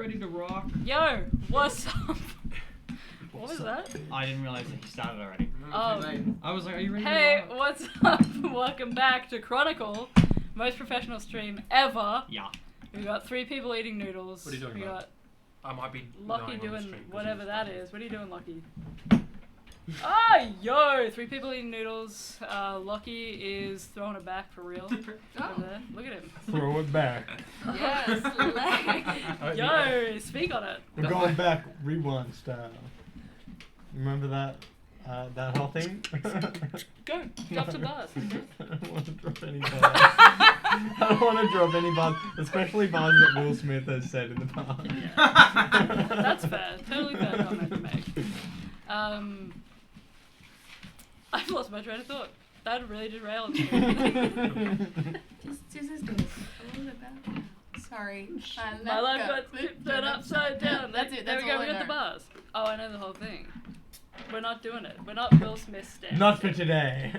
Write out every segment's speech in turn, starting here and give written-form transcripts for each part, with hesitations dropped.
ready to rock? Yo, what's up? What was that? I didn't realize that he started already. Oh. I was like, are you ready Hey, to rock? what's up? Welcome back to Chronicle, most professional stream ever. Yeah. We got 3 people eating noodles. What are you doing, We mate? got I might be Lucky lying on the doing stream 'cause whatever it's that funny. is. What are you doing, Lucky? Ah, yo! 3 people eating noodles. Lucky is throwing it back for real. Over there. Look at him. Throw it back. Yes, yo! Speak on it. We're going back rewind style. Remember that? That whole thing? Go. Drop some bars. I don't want to drop any bars. I don't want to drop any bars, especially bars that Will Smith has said in the past. Yeah. That's fair. Totally fair comment to make. I've lost my train of thought. That really derailed me. Just a little bit better. Sorry. My life got turned upside down. That's it. There That's we go. all We I got the know. bars. Oh, I know the whole thing. We're not doing it. We're not Will Smith stance. Not for today.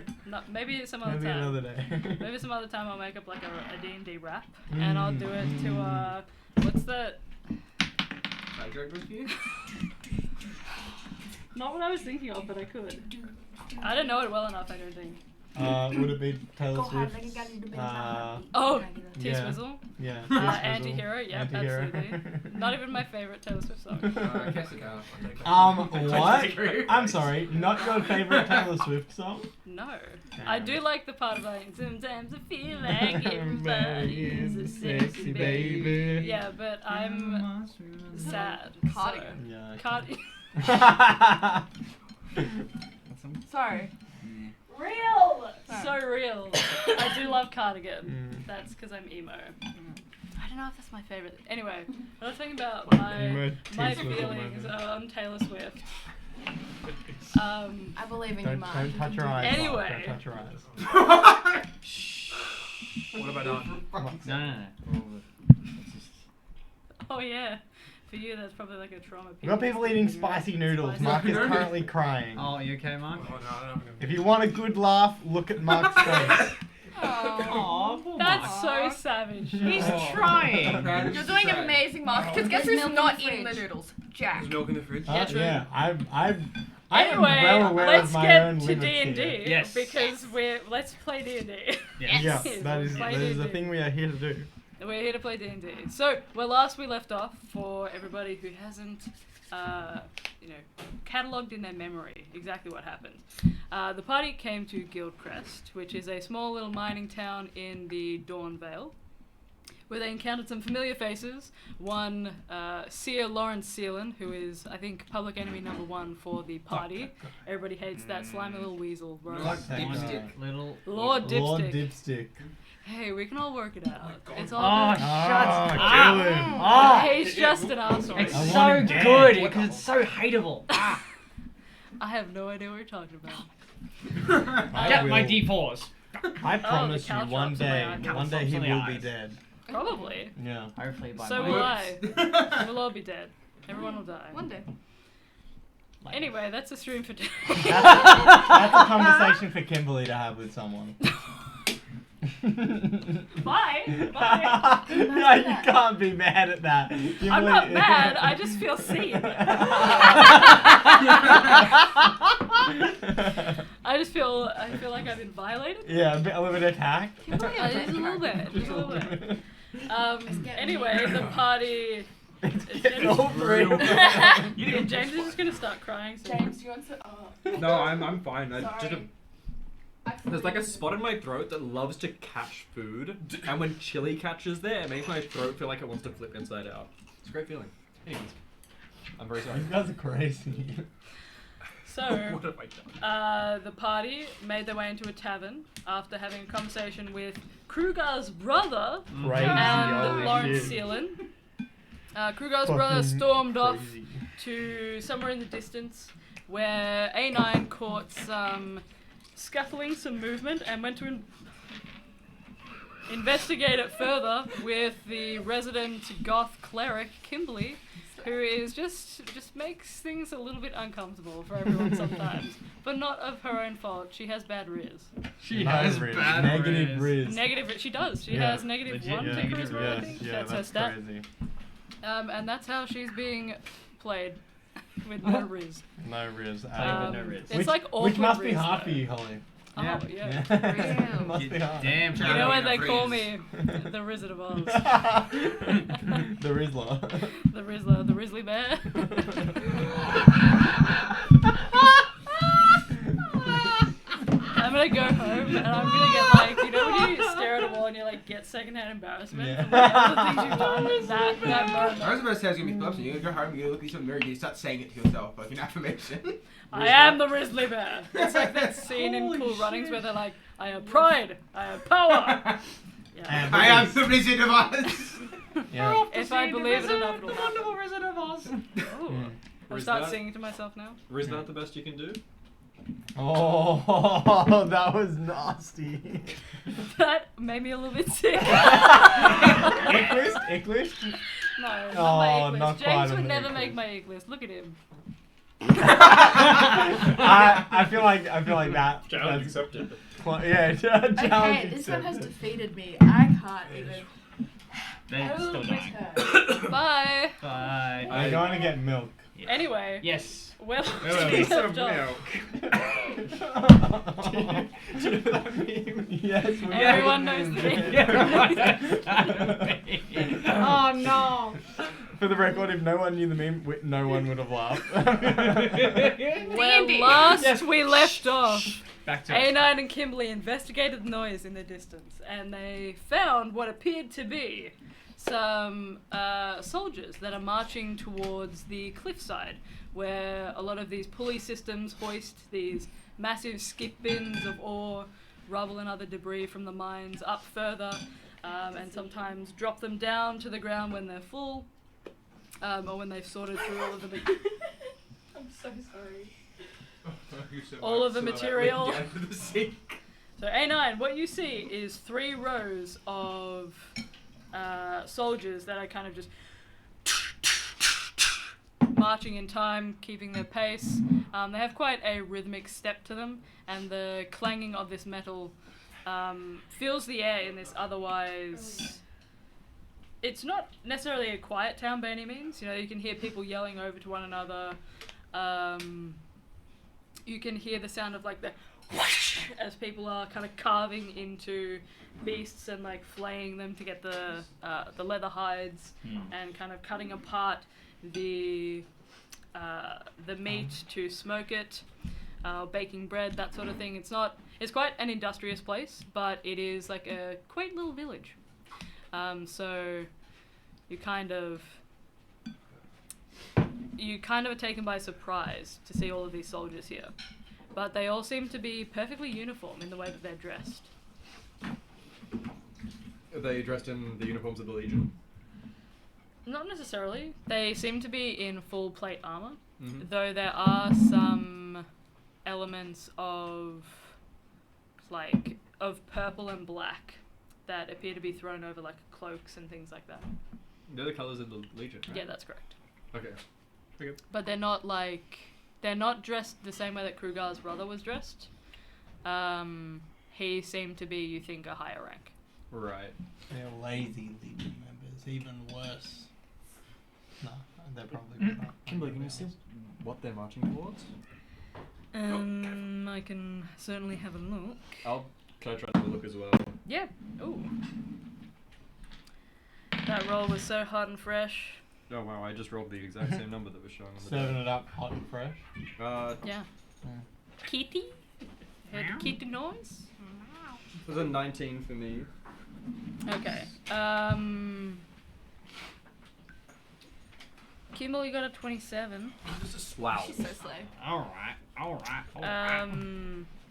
Maybe some other Maybe time. another day. Maybe some other time I'll make up like a D&D rap, and I'll do it to what's that? Background review? Not what I was thinking of, but I could. I don't know it well enough. I don't think. Would it be Taylor Go hard Swift? like you gotta do the Oh, Yeah. T-Swizzle. Yeah. Anti-hero. Yep, Anti-hero. absolutely. Not even my favorite Taylor Swift song. Jessica, I'll take that. What? I'm sorry, not your favorite Taylor Swift song? No. I do like the part of like, sometimes I feel like everybody is a sexy baby. Yeah, but I'm sad. Cardigan. Yeah. Cardi. Sorry. Real! Sorry. So real. I do love Cardigan. Mm. That's because I'm emo. I don't know if that's my favorite. Anyway, I was talking about Emo my T-Swizzle feelings moment. on Taylor Swift. I believe in you, Don't Mom. touch your eyes. Mark. Anyway. Don't touch your eyes. What have I done? No. It's just... Oh yeah. For you, that's probably like a trauma. We've got people eating spicy noodles. Mark is currently crying. Oh, are you okay, Mark? Oh, no, I don't know. If you want a good laugh, look at Mark's face. Oh, poor That's Mark. so savage. He's Oh. trying. You're doing amazing, Mark. Because guess who's milk in not the eating the fridge. noodles? Jack. There's milk in the fridge? Yeah, true. Yeah, I am Anyway, well aware let's of my get own to limits D&D here. Yes. because let's play D&D. Yes. Yeah, Yes. that is Play the D&D. thing we are here to do. We're here to play D&D. So, where last we left off, for everybody who hasn't, catalogued in their memory exactly what happened. The party came to Guildcrest, which is a small little mining town in the Dawn Vale, where they encountered some familiar faces. One, Seer Lawrence Seelan, who is, I think, public enemy number 1 for the party. Everybody hates that slimy little weasel, bro. Fuck that Dipstick. guy. Little... Lord Dipstick. Lord Dipstick. Hey, we can all work it out. God. It's Oh, all good. shut Ah, kill him. Oh, He's just an asshole. it's I so want him dead. good because it's so hateable. Ah, I have no idea what you're talking about. I get my will- D4s. I promise you, cow one chops on my day, eye. one day he Cow chops on will the be eyes. dead. Probably. Yeah. Hopefully by So my... will I. We'll all be dead. Everyone will die. One day. Like- Anyway, that's a stream for today. That's a conversation for Kimberly to have with someone. Bye. Bye. No, you can't be mad at that. I'm not mad. I just feel seen. I feel like I've been violated. Yeah, a little bit attacked. Just a little bit. Just a little bit. Anyway, the party. It's getting all real. Yeah, James is just gonna start crying. So. James, you want to... No, I'm fine. Sorry. There's like a spot in my throat that loves to catch food, and when chili catches there, it makes my throat feel like it wants to flip inside out. It's a great feeling. Anyways, I'm very sorry. You guys are crazy. So, What have I done? the party made their way into a tavern after having a conversation with Kruger's brother Crazy. and holy Lawrence shit. Seelan. Kruger's brother Fucking stormed off crazy. to somewhere in the distance where A9 caught some scuffling, some movement, and went to investigate it further with the resident goth cleric, Kimberly, who is just makes things a little bit uncomfortable for everyone sometimes, but not of her own fault. She has bad riz. She No has riz. bad Negative riz. Negative. She does. She Yeah, has negative legit 1 to negative charisma. I Yes, think yeah, that's her that's stat. crazy. And that's how she's being played with no riz. No riz. Playing with no riz. It's like awkward which must be riz, hard though. for you, Holly. Oh, yeah. Damn. Must be hard. Damn, You know what they Riz. call me? The Rizzard of Oz. The Rizzler. The Rizzler, the Rizzly Bear. I'm gonna go home and I'm gonna get like, you know when you stare at a wall and you like get secondhand embarrassment Yeah. from like, all the things you've done? That I was moment. about to say I was gonna be close. You're gonna go home, you're gonna look at yourself in the mirror, you start saying it to yourself like an affirmation. I am the Rizzly Bear. It's like that scene in Holy Cool shit. Runnings where they're like, I have pride, I have power. Yeah. I am the Wizard of Oz. Yeah. If I believe it enough, it'll the happen. wonderful Wizard of Oz. Oh. Mm. I'll Riz start that? singing to myself now. Or is that the best you can do? Oh, that was nasty. That made me a little bit sick. English? No, not Oh, my English. not quite James on would the never English. make my English. Look at him. I feel like that. Challenge that's- accepted. Yeah, challenge Okay, this one has accepted. defeated me. I can't even. They're Oh, still with dying. her. Bye. Bye. I'm going to get milk. Yes. Anyway, Yes. well, Wait, wait, wait. left off. Do you know that meme? Yes, we Everyone know knows the the meme. meme. Oh no. For the record, if no one knew the meme, no one would have laughed. Where D&D. last Yes. we left off, Back to A9 and Kimberly investigated the noise in the distance, and they found what appeared to be some soldiers that are marching towards the cliffside, where a lot of these pulley systems hoist these massive skip bins of ore, rubble and other debris from the mines up further, and sometimes drop them down to the ground when they're full, or when they've sorted through all of the I'm so sorry. All of the material. Down to the sink. So A9, what you see is 3 rows of soldiers that are kind of just marching in time, keeping their pace. They have quite a rhythmic step to them, and the clanging of this metal fills the air in this otherwise... It's not necessarily a quiet town by any means. You know, you can hear people yelling over to one another. You can hear the sound of like the whoosh as people are kind of carving into beasts and like flaying them to get the leather hides and kind of cutting apart the meat to smoke it, baking bread, that sort of thing. It's quite an industrious place, but it is like a quaint little village. So you kind of are taken by surprise to see all of these soldiers here. But they all seem to be perfectly uniform in the way that they're dressed. Are they dressed in the uniforms of the Legion? Not necessarily. They seem to be in full plate armor, Mhm. though there are some elements of purple and black that appear to be thrown over like cloaks and things like that. They're the colours of the Legion, right? Yeah, that's correct. Okay. Okay. But they're not dressed the same way that Krugar's brother was dressed. He seemed to be, you think, a higher rank. Right. They're lazy Legion members, even worse. No, they're probably not. Kimberly, can you see what they're marching towards? I can certainly have a look. Can I try to look as well? Yeah. Ooh. That roll was so hot and fresh. Oh wow, I just rolled the exact same number that was showing on the Serving it up hot and fresh. Yeah. Mm. Kitty? Heard the kitty noise? It was a 19 for me. Okay. Kimberly got a 27. Wow. She's so slow. Alright.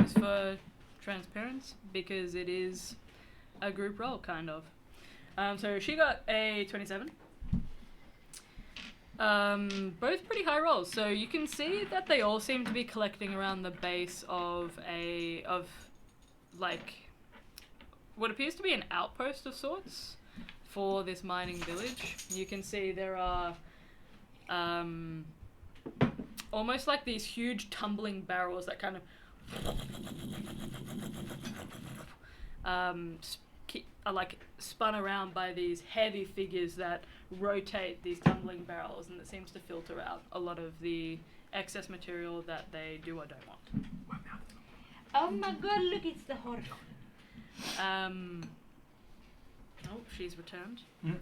Just for transparency, because it is a group roll, kind of. So she got a 27. Both pretty high rolls, so you can see that they all seem to be collecting around the base of like what appears to be an outpost of sorts for this mining village. You can see there are almost like these huge tumbling barrels that kind of are like spun around by these heavy figures that rotate these tumbling barrels, and it seems to filter out a lot of the excess material that they do or don't want. Oh my god, look, it's the horse. Oh, she's returned. Mm.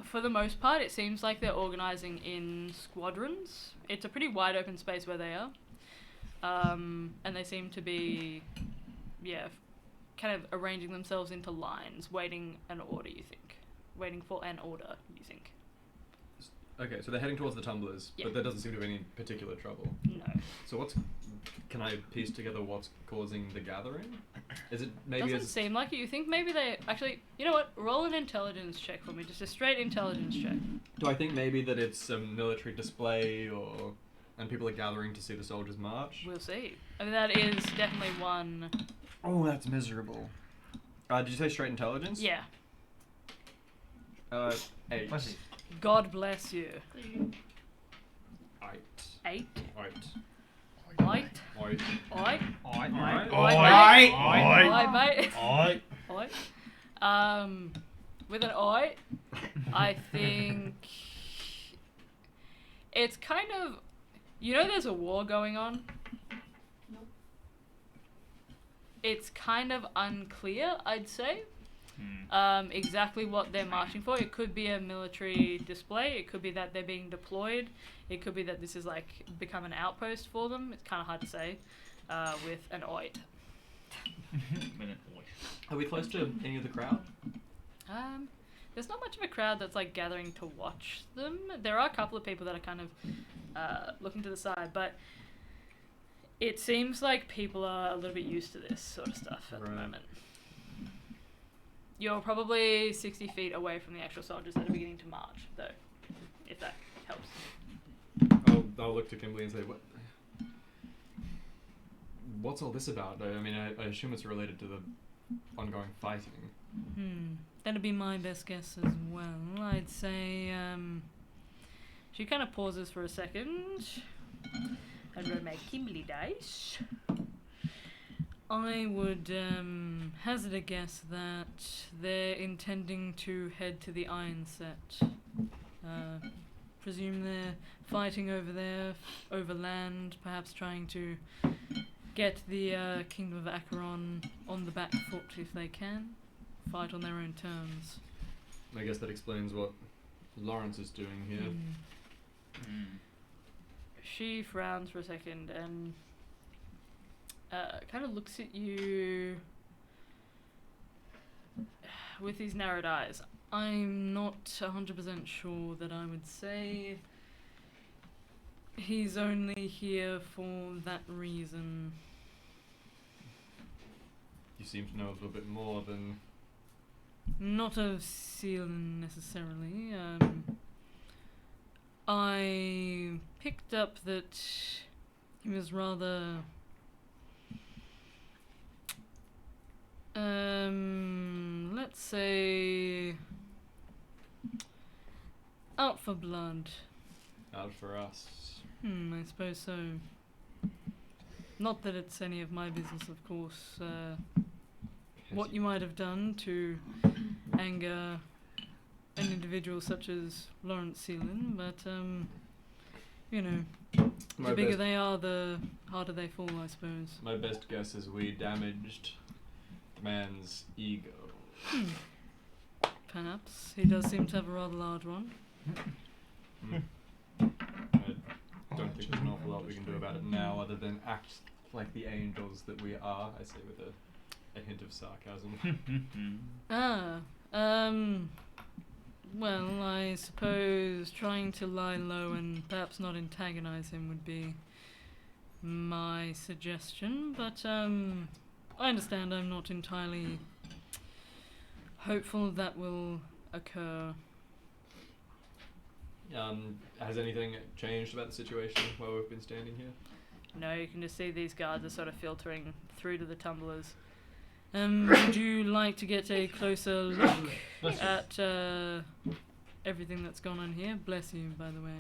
For the most part, it seems like they're organising in squadrons. It's a pretty wide open space where they are. And they seem to be, kind of arranging themselves into lines, waiting an order, you think. Waiting for an order, you think. Okay, so they're heading towards the tumblers, Yeah. but there doesn't seem to be any particular trouble. No. So can I piece together what's causing the gathering? Is it maybe Doesn't seem like it. You think maybe they... Actually, you know what? Roll an intelligence check for me. Just a straight intelligence check. do I think maybe that it's a military display and people are gathering to see the soldiers march? We'll see. I mean, that is definitely one... Oh, that's miserable. Did you say straight intelligence? Yeah. 8. Bless you. God bless you. 8. 8. 8. 8. Oi. 8. Oi. Mate. Oi. Oi. With an oi, I think it's kind of, there's a war going on. Nope. It's kind of unclear, I'd say, exactly what they're marching for. It could be a military display. It could be that they're being deployed. It could be that this is become an outpost for them. It's kind of hard to say with an oid. Are we close to any of the crowd? There's not much of a crowd that's gathering to watch them. There are a couple of people that are kind of looking to the side, but it seems like people are a little bit used to this sort of stuff at the moment. You're probably 60 feet away from the actual soldiers that are beginning to march, though, if that helps. I'll look to Kimberly and say, what's all this about? I mean, I assume it's related to the ongoing fighting. That'd be my best guess as well. I'd say, she kind of pauses for a second. I'd roll my Kimberly dice. I would hazard a guess that they're intending to head to the Iron Set. Presume they're fighting over there, over land, perhaps trying to get the Kingdom of Acheron on the back foot if they can. Fight on their own terms. I guess that explains what Lawrence is doing here. She frowns for a second and kind of looks at you with these narrowed eyes. I'm not 100% sure that I would say he's only here for that reason. You seem to know a little bit more than... Not of Sealan necessarily. I picked up that he was rather... let's say... out for blood. Out for us. I suppose so. Not that it's any of my business, of course. What you might have done to anger an individual such as Lawrence Sealan, but, the bigger they are, the harder they fall, I suppose. My best guess is we damaged the man's ego. Perhaps. He does seem to have a rather large one. I don't think there's an awful lot we can do about it now other than act like the angels that we are, I say with a hint of sarcasm. Well, I suppose trying to lie low and perhaps not antagonize him would be my suggestion, but I understand I'm not entirely hopeful that will occur. Has anything changed about the situation while we've been standing here? No, you can just see these guards are sort of filtering through to the tumblers. Would you like to get a closer look at everything that's gone on here? Bless you, by the way.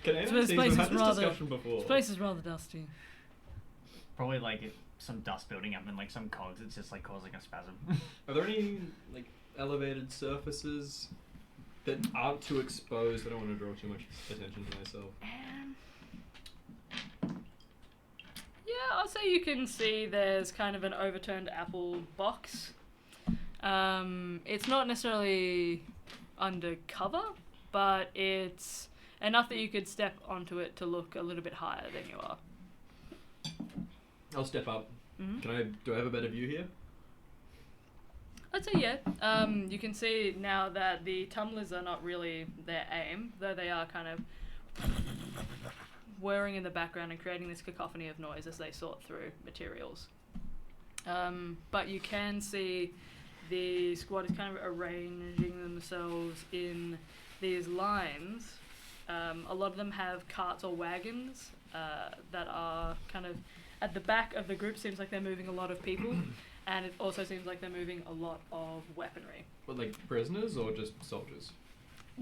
Can anyone This see? place We've is had this rather- discussion before. This place is rather dusty. Probably like some dust building up and like some cogs. It's just like causing a spasm. Are there any like elevated surfaces that aren't too exposed? I don't want to draw too much attention to myself. Yeah, I'll say you can see there's kind of an overturned apple box. It's not necessarily undercover, but it's enough that you could step onto it to look a little bit higher than you are. I'll step up. Mm-hmm. Do I have a better view here? I'd say yeah. You can see now that the tumblers are not really their aim, though they are kind of whirring in the background and creating this cacophony of noise as they sort through materials. But you can see the squad is kind of arranging themselves in these lines. A lot of them have carts or wagons that are kind of at the back of the group. Seems like they're moving a lot of people, and it also seems like they're moving a lot of weaponry. What, like prisoners or just soldiers?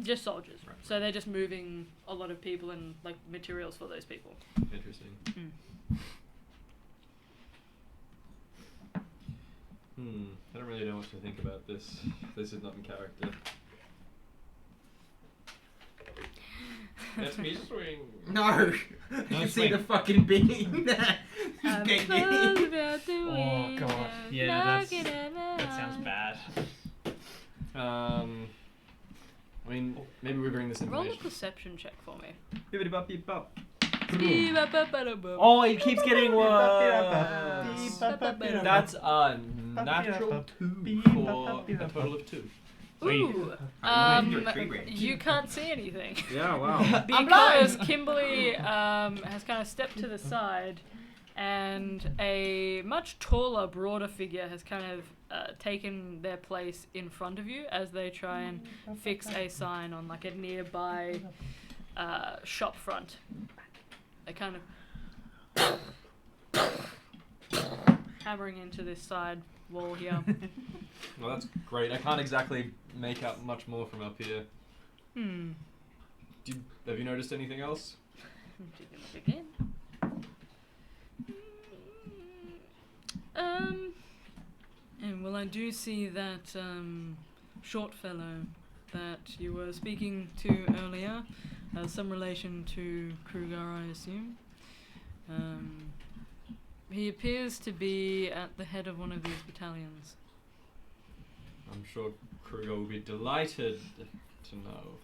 Just soldiers. Right. So they're just moving a lot of people and like materials for those people. Interesting. I don't really know what to think about this. This is not in character. Let me swing. No! I can see the fucking beam. I'm Just get supposed me. to be out the Oh, window, God. Yeah, knocking at my That sounds heart. bad. I mean, maybe we bring this Roll a information. perception check for me. Bibbidi-bop, beep-bop. Beep-a-ba-ba-da-bop. Oh, it keeps getting worse. Beep-a-ba-ba-da-bop. That's a natural 2 for a total of 2. Ooh. I'm gonna do a tree range. You can't see anything. Yeah, wow. Because Kimberly has kind of stepped to the side, and a much taller, broader figure has kind of taken their place in front of you as they try and fix a sign on like a nearby shop front. They kind of hammering into this side wall here. Well, that's great. I can't exactly make out much more from up here. Have you noticed anything else? Again. And well, I do see that short fellow that you were speaking to earlier has some relation to Kruger, I assume. He appears to be at the head of one of these battalions. I'm sure Kruger will be delighted to know.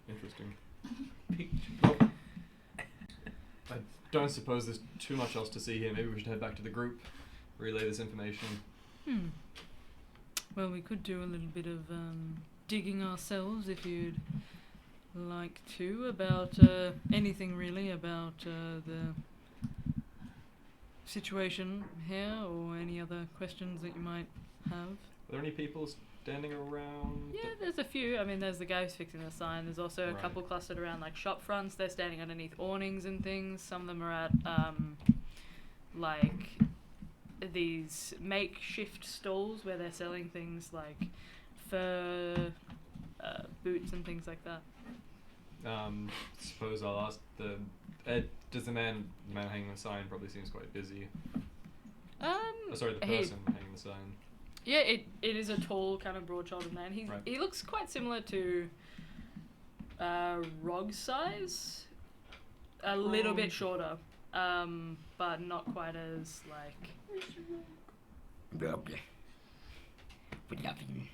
Interesting. Well, I don't suppose there's too much else to see here. Maybe we should head back to the group, relay this information. Well, we could do a little bit of digging ourselves if you'd like to, about anything really about the situation here, or any other questions that you might have. Are there any people standing around? Yeah, there's a few. I mean, there's the guy who's fixing the sign. There's also a Right. couple clustered around like shop fronts. They're standing underneath awnings and things. Some of them are at like these makeshift stalls where they're selling things like fur, boots and things like that. Suppose I'll ask does the man hanging the sign probably seems quite busy. Oh, sorry, the he- person hanging the sign. Yeah, it is a tall, kind of broad-shouldered man. Right. He looks quite similar to Rog's size, a little bit shorter, but not quite as like. Rog. What happened?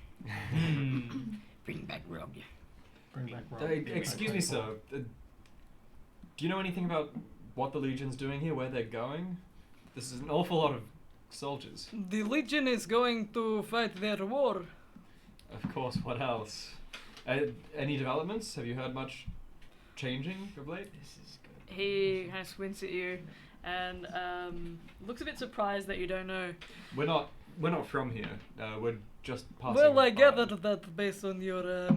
Bring back Rog. Bring back Rob. Excuse me, sir. Do you know anything about what the Legion's doing here, where they're going? This is an awful lot of soldiers. The Legion is going to fight their war. Of course, what else? Any developments? Have you heard much changing of late? This is good. He kind of squints at you and looks a bit surprised that you don't know. We're not from here. We're just passing. Well, I by. gathered that based on your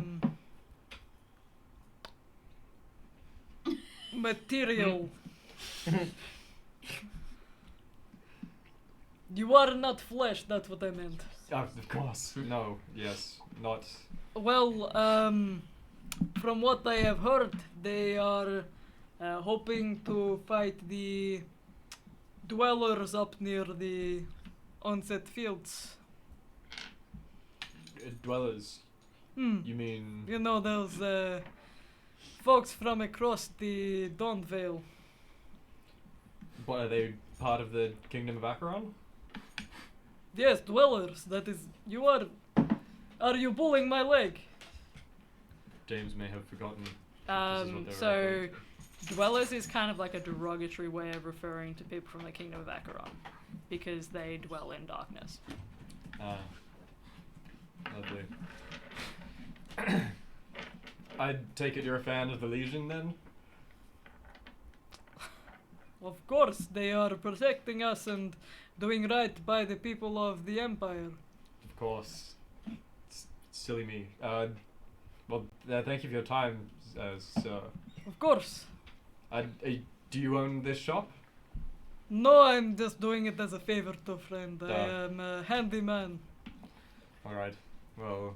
material. You are not flesh, that's what I meant. Of course. No. Yes. Not. Well, from what I have heard, they are hoping to fight the dwellers up near the onset fields. Dwellers. You mean? You know those folks from across the Dawn Vale. What, are they part of the Kingdom of Acheron? Yes, dwellers. That is, you are. Are you pulling my leg? James may have forgotten. So dwellers is kind of like a derogatory way of referring to people from the Kingdom of Acheron, because they dwell in darkness. Lovely. I take it you're a fan of the Legion then? Of course, they are protecting us and doing right by the people of the Empire. Of course. Silly me. Well, thank you for your time, sir. Of course. Do you own this shop? No, I'm just doing it as a favor to a friend. I am a handyman. Alright. Well...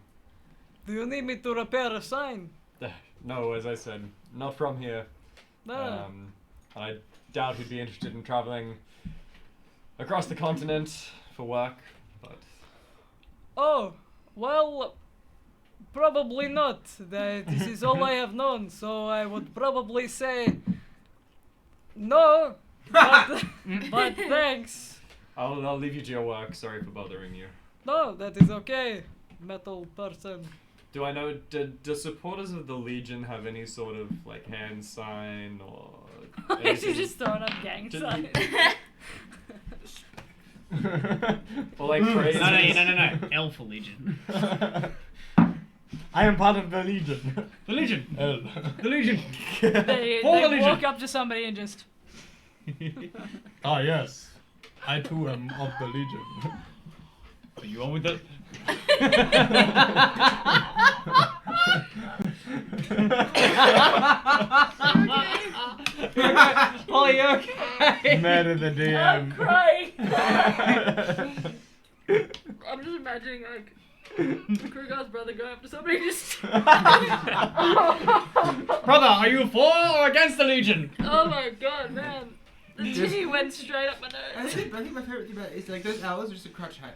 Do you need me to repair a sign? No, as I said, not from here. I doubt he'd be interested in traveling across the continent for work, but... Oh, well, probably not. This is all I have known, so I would probably say no, but thanks. I'll leave you to your work. Sorry for bothering you. No, that is okay, metal person. Do I know, do supporters of the Legion have any sort of, like, hand sign or... She's just throwing up gang signs. Or, like, phrases? No. Elf Legion. I am part of the Legion. The Legion. L. The Legion. They walk up to somebody and just... Ah, yes. I too am of the Legion. Are you on with it? Oh, you okay? Mad at the I'm DM. crying! I'm just imagining, like, Krugar's brother going up to somebody and just... Brother, are you for or against the Legion? Oh my god, man. The tea went straight up my I nose. think my favorite thing about it is like those owls are just a crutch hut.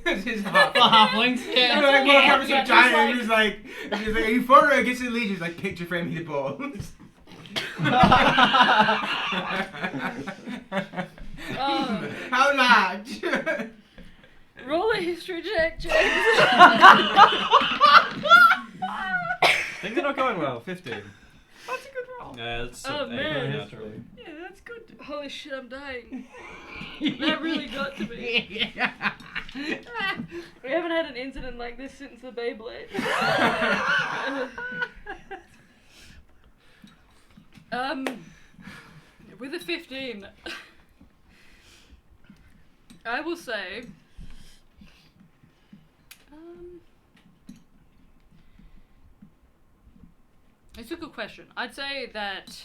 It's his hut. For halflings? Yeah, Yeah. like walk up to Yeah, some giant just and he's like, are you for or against the Legion? He's like, picture framing the balls. How large? Roll a history check, James. Things are not going well. 15. That's a good roll. Yeah, it's Oh, man. naturally. Yeah, that's good. Holy shit, I'm dying. That really got to me. We haven't had an incident like this since the Beyblade. With a 15, I will say, it's a good question. I'd say that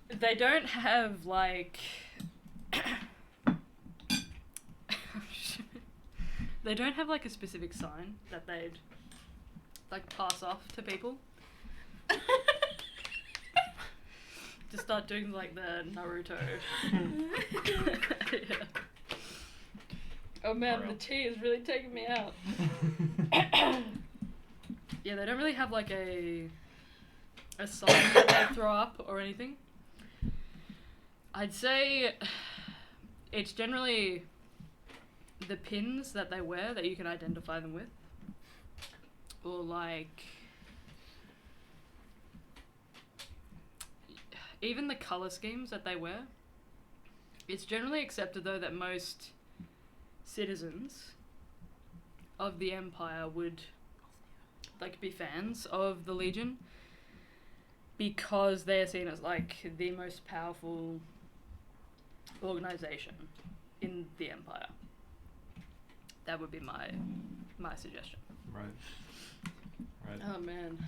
they don't have, like, they don't have, like, a specific sign that they'd, like, pass off to people. To start doing, like, the Naruto. Yeah. Oh man, the tea is really taking me out. Yeah, they don't really have, like, a sign that they throw up or anything. I'd say it's generally the pins that they wear that you can identify them with. Or, like, even the colour schemes that they wear. It's generally accepted, though, that most citizens of the Empire would, like, be fans of the Legion because they're seen as, like, the most powerful organisation in the Empire. That would be my suggestion. Right. Oh man.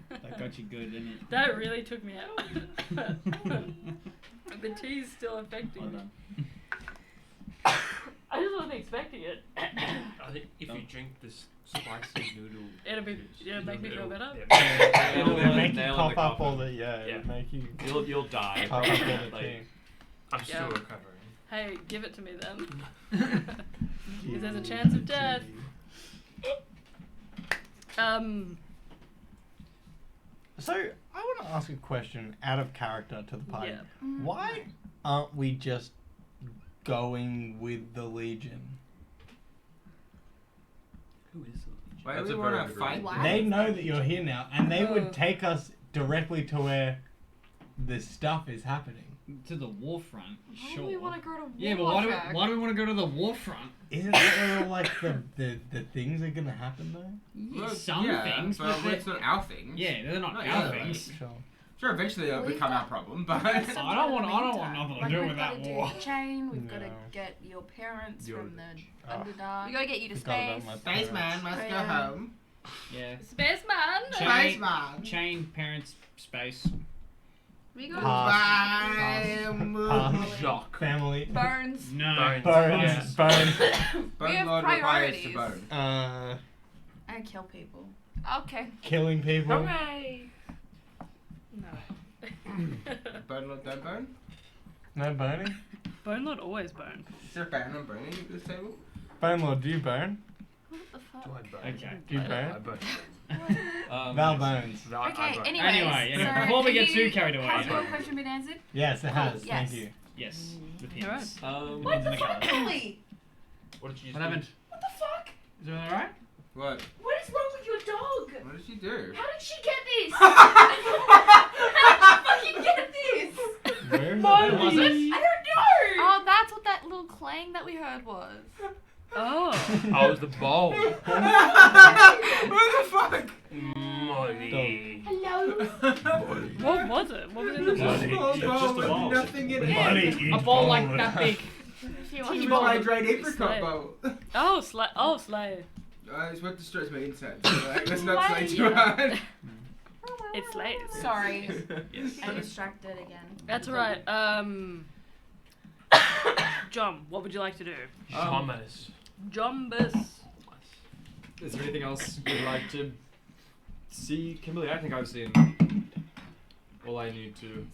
That got you good, didn't it? That really took me out. The tea's still affecting me. I just want to think, expecting it. I think if you drink this spicy noodle, It'll make me feel better. Yeah. It'll Nail make the you cough up coffin. all the it'll make you You'll die. cough up all the Like, tea. I'm still Yeah. recovering. Hey, give it to me then. Because there's a chance of death. So I want to ask a question out of character to the party. Yeah. Why aren't we just going with the Legion? Who is the Why That's do we a very want to good fight? reason. Why? They know that you're here now, and they Oh. would take us directly to where the stuff is happening. To the war front, Why sure. do we want to go to war? Yeah, but why do we want to go to the war front? Isn't that where all like the things are gonna happen though? Well, Some yeah, things, but but it's not our things. yeah, they're not Not our our things. Sure. Sure, eventually it'll We've become our got- problem, but I don't want nothing to do with we've that got to war. do the chain. We've got to No. get your parents Your from the Oh. Underdark. We got to get you to Forgot about space. my Spaceman parents. must go Yeah. home. Yeah. Spaceman! Spaceman. Chain, parents, space. We got Past. Shock. Family. Bones. No. Bones. Bones. We have Bone Lord requires to priorities. bone. And kill people. Okay. Killing people. Hooray! No. Bone Lord don't bone? No boning. Bone Lord always bone. Is there a ban on boning at this table? Bone Lord, do you bone? What the fuck? Do I burn? Okay. Do you I bone? burn. Val bones. No, I Okay, burn. Anyway, so before we get you- too carried away. Has your question been answered? Yes, it has. Yes. Thank you. Yes. The Alright. pins. What Pins the and fuck, colours. Ellie? What did you What happened? What the fuck? Is everything alright? What? What is wrong with your dog? What did she do? How did she get this? How did she fucking get this? Where is Where it? was it? I don't know. Oh, that's what that little clang that we heard was. Oh. I was the bowl. What the fuck? Molly. Hello. What was it? What was in the Bloody. bowl? Small Just bowl a with bowl. nothing in it. Buddy, A ball like that big. She It's wants a more. hydrate apricot Slay. bowl. Oh, Slay. It's what destroys my insides. So, like, let's not slay too Slay. hard. It slays. Sorry. Yes. I'm distracted again. That's alright. John, what would you like to do? Thomas. Jombus. Is there anything else you'd like to see, Kimberly? I think I've seen all I need to.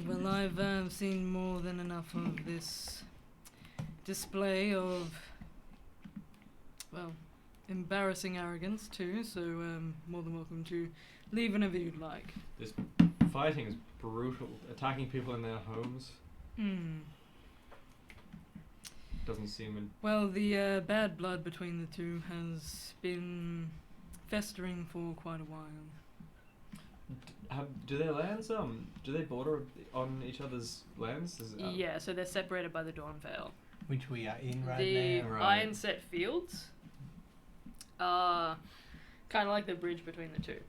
Well, I've seen more than enough of this display of, well, embarrassing arrogance too, so more than welcome to leave whenever you'd like. This fighting is brutal. Attacking people in their homes doesn't seem. Well, the bad blood between the two has been festering for quite a while. Do their lands do they border on each other's lands? Is it, Yeah, so they're separated by the Dawn Vale. Which we are in right The now. Right. Ironset Fields are kind of like the bridge between the two.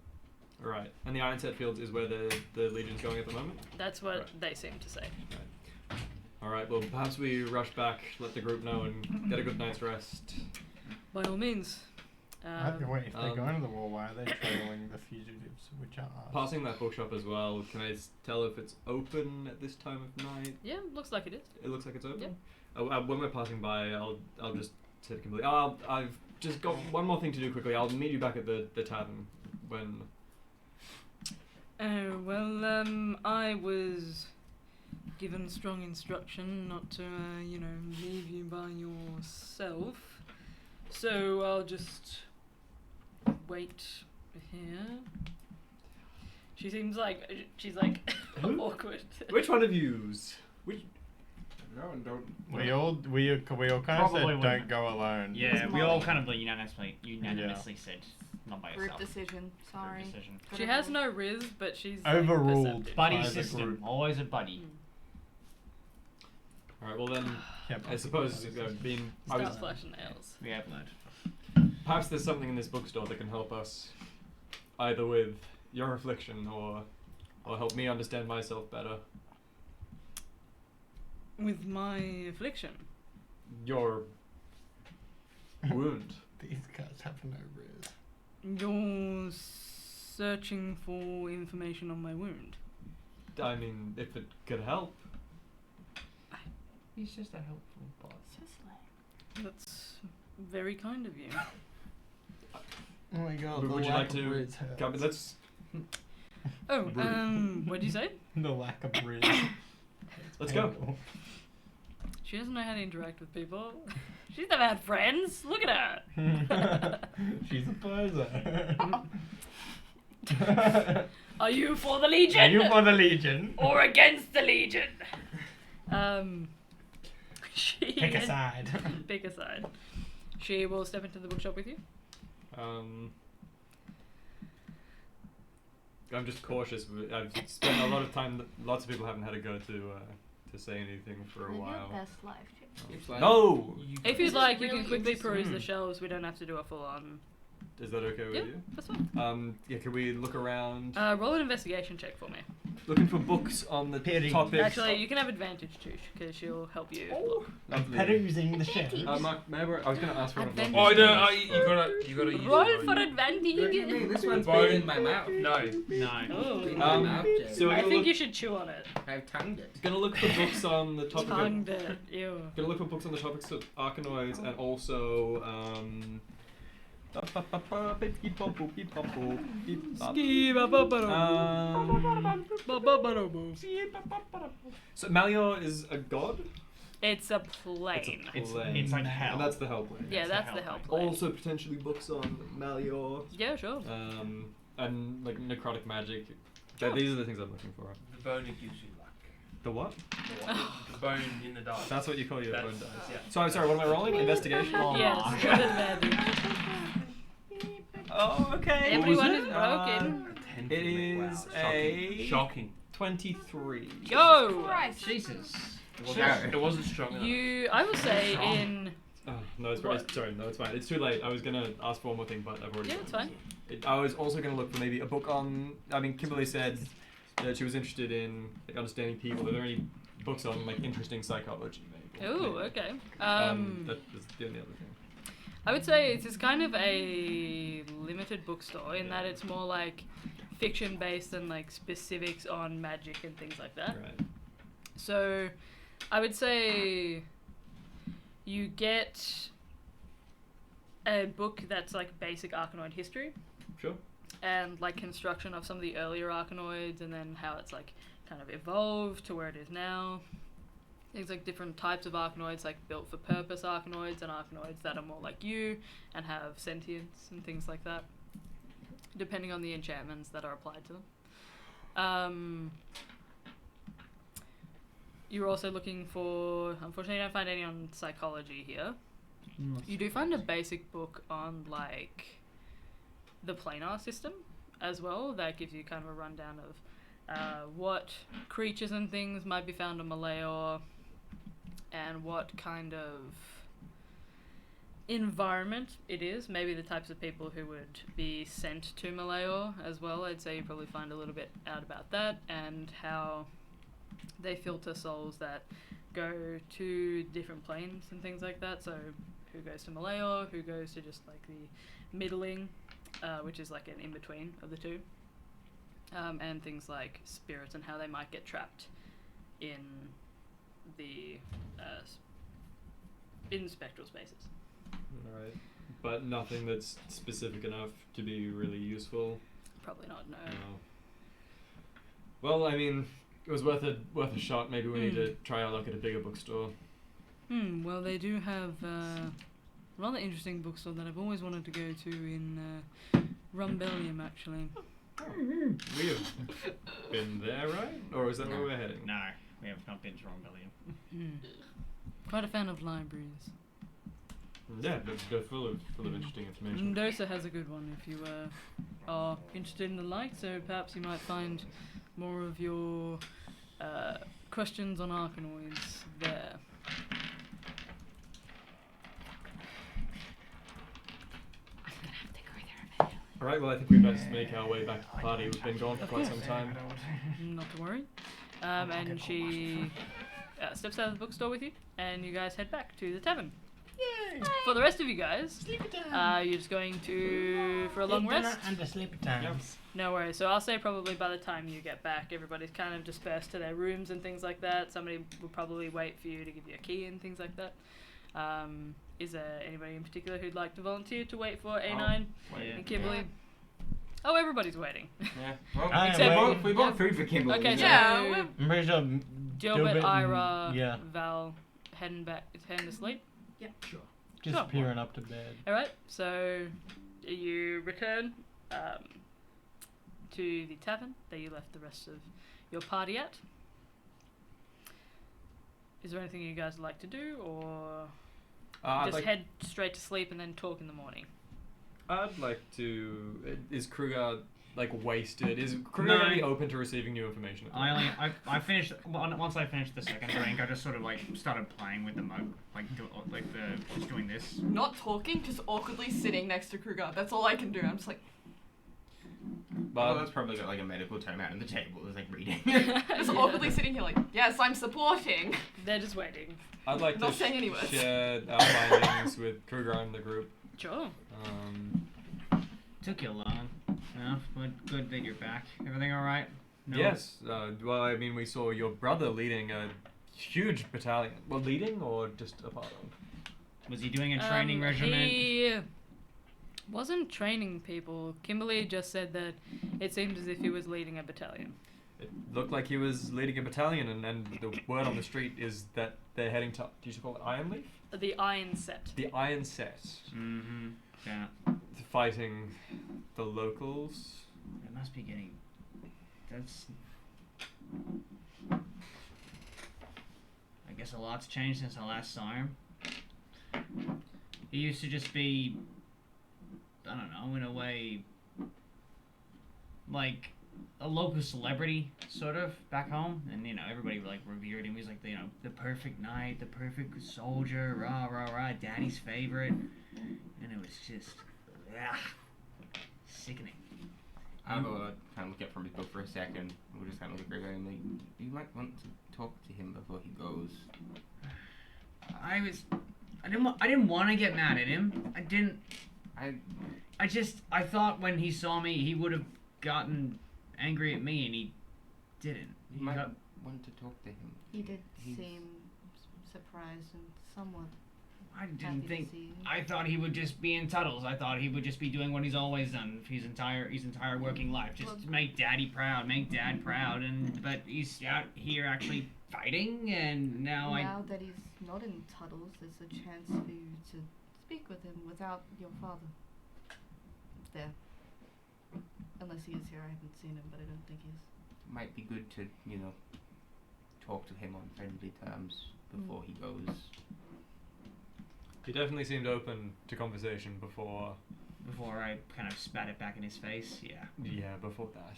Right, and the Ironset Fields is where the Legion's going at the moment. That's what Right. they seem to say. All right, well perhaps we rush back, let the group know, and get a good night's rest. By all means. Wait, if they're um, going to the war, why are they trailing the fugitives, which are us? Passing that bookshop as well, can I tell if it's open at this time of night? Yeah, looks like it is. It looks like it's open. Yep. When we're passing by, I'll just say to Kimberly, I've just got one more thing to do quickly. I'll meet you back at the tavern when. Oh, well, I was given strong instruction not to, leave you by yourself. So I'll just wait here. She seems like she's like awkward. Which one of yous? Which? No, don't. We all kind of Probably said wouldn't. don't go alone. Yeah, we Molly. all kind of unanimously said not by Group yourself. decision. Sorry. Group decision. She has no riz, but she's Overruled. Like, perceptive. Buddy By the system. group. Always a buddy. All right. Well then, Yep. I suppose I Starts was, flashing nails. We have learned. perhaps there's something in this bookstore that can help us, either with your affliction or help me understand myself better. With my affliction. Your wound. These guys have no riz. You're searching for information on my wound. I mean, if it could help. He's just a helpful boss. That's very kind of you. Oh my god. Would the you lack like of to bridge hurts. come? Let's. Oh, what'd you say? The lack of bridge. Let's go. She doesn't know how to interact with people. She's never had friends. Look at her. She's a poser. Are you for the Legion? Are you for the Legion? Or against the Legion? She Pick a side. Pick a side. She will step into the bookshop with you. I'm just cautious. I've spent a lot of time. Lots of people haven't had a go to say anything for a Live while. your best life, Jim. Seems like No. If This you'd is like, you really can quickly peruse interesting. the shelves. We don't have to do a full-on. Is that okay with Yep, you? that's fine. Yeah. Can we look around? Roll an investigation check for me. Looking for books on the Pity. topics. Actually, you can have advantage too, because she'll help you. Oh, lovely. Perusing the shelf. May I was going to ask for an Advantage. Oh, no, you gotta use Roll it. for What do you advantage. mean? This one's Bone. been in my mouth. No. No. Oh. Been in my Um, mouth, Jim. so we're I gonna think look. you should chew on it. I've tongued it. Gonna look for books on the topic. Tongued it. Ew. Gonna look for books on the topics of Arcanoids and also So Malior is a god? It's a plane. It's It's like hell. And that's the hell plane. Yeah, that's the hell hell plane. Also potentially books on Malior. Yeah, sure. And like necrotic magic. These are the things I'm looking for. The bone gives you luck. The what? The bone in the dark. That's what you call your That's- own dice. yeah. So I'm sorry, what am I rolling? Investigation? Yes, with advantage. Oh, okay. Everyone is broken. It is a Shocking. 23. Go! Christ. Jesus. It wasn't strong enough. I will say in. Oh, no, it's What? sorry, no, it's fine. It's too late. I was gonna ask for one more thing, but I've already. Yeah, done it's fine. I was also gonna look for maybe a book on. I mean, Kimberly said that she was interested in like, understanding people. Are there any books on like interesting psychology? Maybe. Oh, okay. That was the only other thing. I would say it's kind of a limited bookstore in that it's more like fiction based and like specifics on magic and things like that. Right. So I would say you get a book that's like basic Arkanoid history Sure. and like construction of some of the earlier Arkanoids and then how it's like kind of evolved to where it is now. Things like different types of Arkanoids, like built for purpose Arkanoids and Arkanoids that are more like you and have sentience and things like that, depending on the enchantments that are applied to them. You're also looking for, unfortunately you don't find any on psychology here. You do find a basic book on like the planar system as well that gives you kind of a rundown of what creatures and things might be found on Malayor and what kind of environment it is. Maybe the types of people who would be sent to Malayor as well. I'd say you probably find a little bit out about that and how they filter souls that go to different planes and things like that. So who goes to Malayor, who goes to just like the middling, which is like an in-between of the two. And things like spirits and how they might get trapped in the in spectral spaces. Alright. But nothing that's specific enough to be really useful. Probably not, no. No. Well, I mean, it was worth a shot. Maybe we need to try our luck at a bigger bookstore. Well, they do have a rather interesting bookstore that I've always wanted to go to in Rumbellium, actually. We have been there, right? Or is that where we're heading? No, we have not been to Rongbellium. Quite a fan of libraries. Yeah, they're full of interesting information. Mendoza has a good one if you are interested in the like, so perhaps you might find more of your questions on Arkanoids there. Alright, well I think we best make our way back to the party. We've been gone for quite some time. Not to worry. And she steps out of the bookstore with you, and you guys head back to the tavern. Yay! For the rest of you guys, you're just going to for a long rest. And the sleepy times. No worries. So I'll say probably by the time you get back, everybody's kind of dispersed to their rooms and things like that. Somebody will probably wait for you to give you a key and things like that. is there anybody in particular who'd like to volunteer to wait for A9 Yeah. and Kimberly? Oh, everybody's waiting. Yeah. Well, I am Except- waiting. we bought food for Kimberly. Okay, so Yeah, we're- I'm pretty sure Gilbert, and- Ira, yeah, Val, heading to sleep. disappearing up to bed. All right, so you return to the tavern that you left the rest of your party at. Is there anything you guys would like to do, or just head straight to sleep and then talk in the morning? I'd like to. Is Kruger like wasted? Is Kruger No. gonna be open to receiving new information? at all? I finished once I finished the second drink. I just sort of like started playing with the mug, just doing this. Not talking, just awkwardly sitting next to Kruger. That's all I can do. I'm just like, Well, that's probably got like a medical term out on the table. It's like reading. just awkwardly sitting here like, yes, I'm supporting. They're just waiting. I'd like Not to saying any words. share our findings with Kruger and the group. Sure. Took you long. Yeah, but good that you're back. Everything all right? No? Yes. Well, I mean, we saw your brother leading a huge battalion. Well, leading or just a part of? Was he doing a training regiment? He wasn't training people. Kimberly just said that it seemed as if he was leading a battalion. It looked like he was leading a battalion, and the word on the street is that they're heading to. Do you call it Ironleaf? The Iron Set. The Iron Set. Mm-hmm. Yeah. Fighting the locals. It must be getting. That's. I guess a lot's changed since I last saw him. He used to just be. I don't know, in a way. Like a local celebrity, sort of, back home. And, you know, everybody, like, revered him. He was like, you know, the perfect knight, the perfect soldier, rah, rah, rah, daddy's favorite. And it was just. Sickening. I'll kind of look up from his book for a second. We'll just kind of look at Gregor and like, you might want to talk to him before he goes. I didn't want to get mad at him. I thought when he saw me, he would have gotten angry at me, and he didn't. You might want to talk to him. He did seem surprised and somewhat. I didn't happy think. to see you. I thought he would just be in Tuttles. I thought he would just be doing what he's always done his entire working life. Just make Daddy proud, make Dad proud, but he's out here actually fighting, and now that he's not in Tuttles, there's a chance for you to speak with him without your father there. Unless he is here, I haven't seen him, but I don't think he is. It might be good to, you know, talk to him on friendly terms before he goes. He definitely seemed open to conversation before I kind of spat it back in his face. Yeah. Yeah, before that.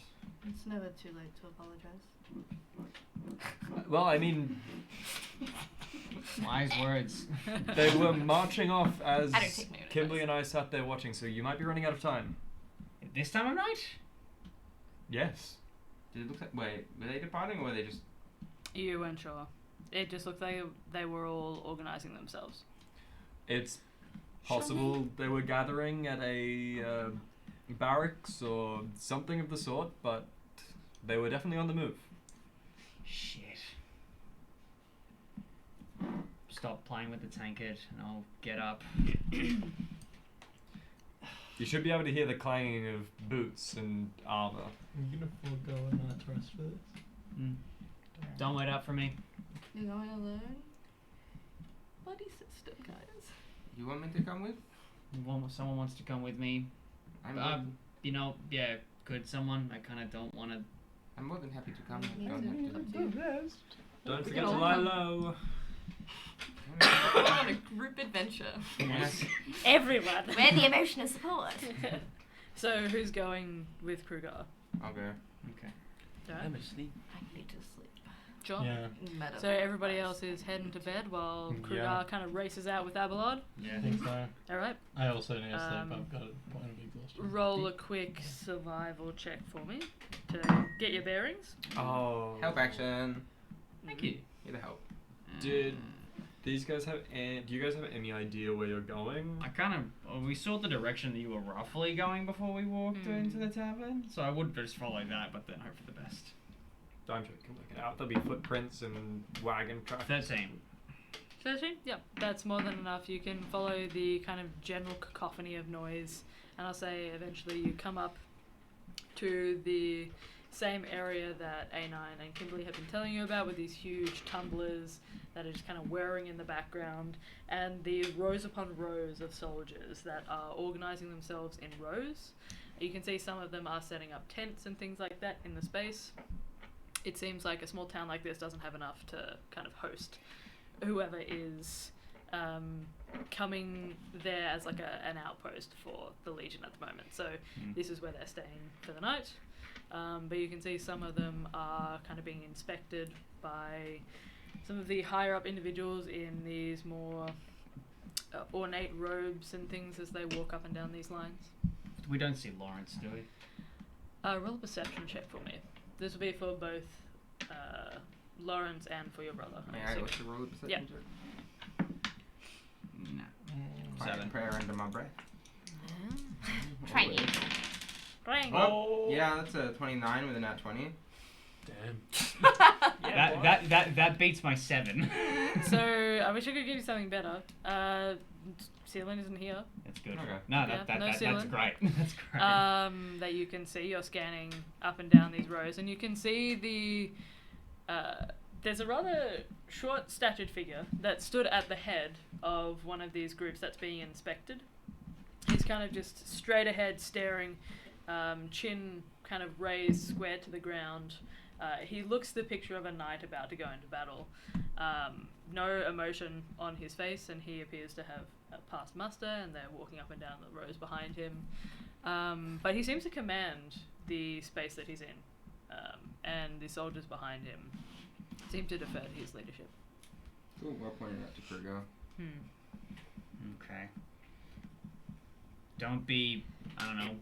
It's never too late to apologize. Well, I mean, Wise words. they were marching off as I don't take my own Kimberly and I sat there watching, so you might be running out of time. This time of night? Yes. Did it look like, wait, were they departing or were they just... You weren't sure. It just looked like they were all organizing themselves. It's possible they were gathering at a barracks or something of the sort, but they were definitely on the move. Shit. Stop playing with the tankard, and I'll get up. You should be able to hear the clanging of boots and armor. I'm gonna forego a night's rest for this. Don't wait up for me. You're going alone? Buddy system, guys. You want me to come with? Someone wants to come with me. You know, yeah, could someone? I kind of don't want to. I'm more than happy to come. Me Don't too. have Up to. to you. Don't We forget can to all lie come. low. We're on a group adventure. Yes. Everyone. We're the emotional support. So who's going with Kruger? I'll go. Okay. Alright. asleep. I need to sleep. John? Yeah, Meta. So everybody else is heading to bed while Kruger Yeah. kind of races out with Abelard. I think so. Alright. I also need to sleep. Um, I've got a point of exhaustion. Roll a quick survival check for me to get your bearings. Oh. Help action. Thank you. Need the help. Did these guys have? Do you guys have any idea where you're going? I kind of. We saw the direction that you were roughly going before we walked into the tavern, so I would just follow that, but then hope for the best. I'm sure you can work it out. There'll be footprints and wagon tracks. 13. 13? Yep, that's more than enough. You can follow the kind of general cacophony of noise, and I'll say eventually you come up to the same area that A9 and Kimberly have been telling you about, with these huge tumblers that are just kind of whirring in the background, and the rows upon rows of soldiers that are organizing themselves in rows. You can see some of them are setting up tents and things like that in the space. It seems like a small town like this doesn't have enough to kind of host whoever is coming there as like an outpost for the Legion at the moment. So this is where they're staying for the night. But you can see some of them are kind of being inspected by some of the higher up individuals in these more ornate robes and things as they walk up and down these lines. We don't see Lawrence, do we? Roll a perception check for me. This will be for both Lawrence and for your brother. Alright, what's the roll of perception check? No. 7. Prayer under my breath. Try it. Ring. Oh, yeah, that's a 29 with a nat 20. Damn. That beats my 7. So I wish I could give you something better. Ceiling isn't here. That's good. Okay. No, Yeah, no that's ceiling. great. That's great. That you can see. You're scanning up and down these rows, and you can see there's a rather short-statured figure that stood at the head of one of these groups that's being inspected. He's kind of just straight ahead staring, chin kind of raised square to the ground. He looks the picture of a knight about to go into battle. No emotion on his face, and he appears to have passed muster, and they're walking up and down the rows behind him. But he seems to command the space that he's in, and the soldiers behind him seem to defer to his leadership. Cool, well pointed out to Kruger. Okay. Don't be, I don't know.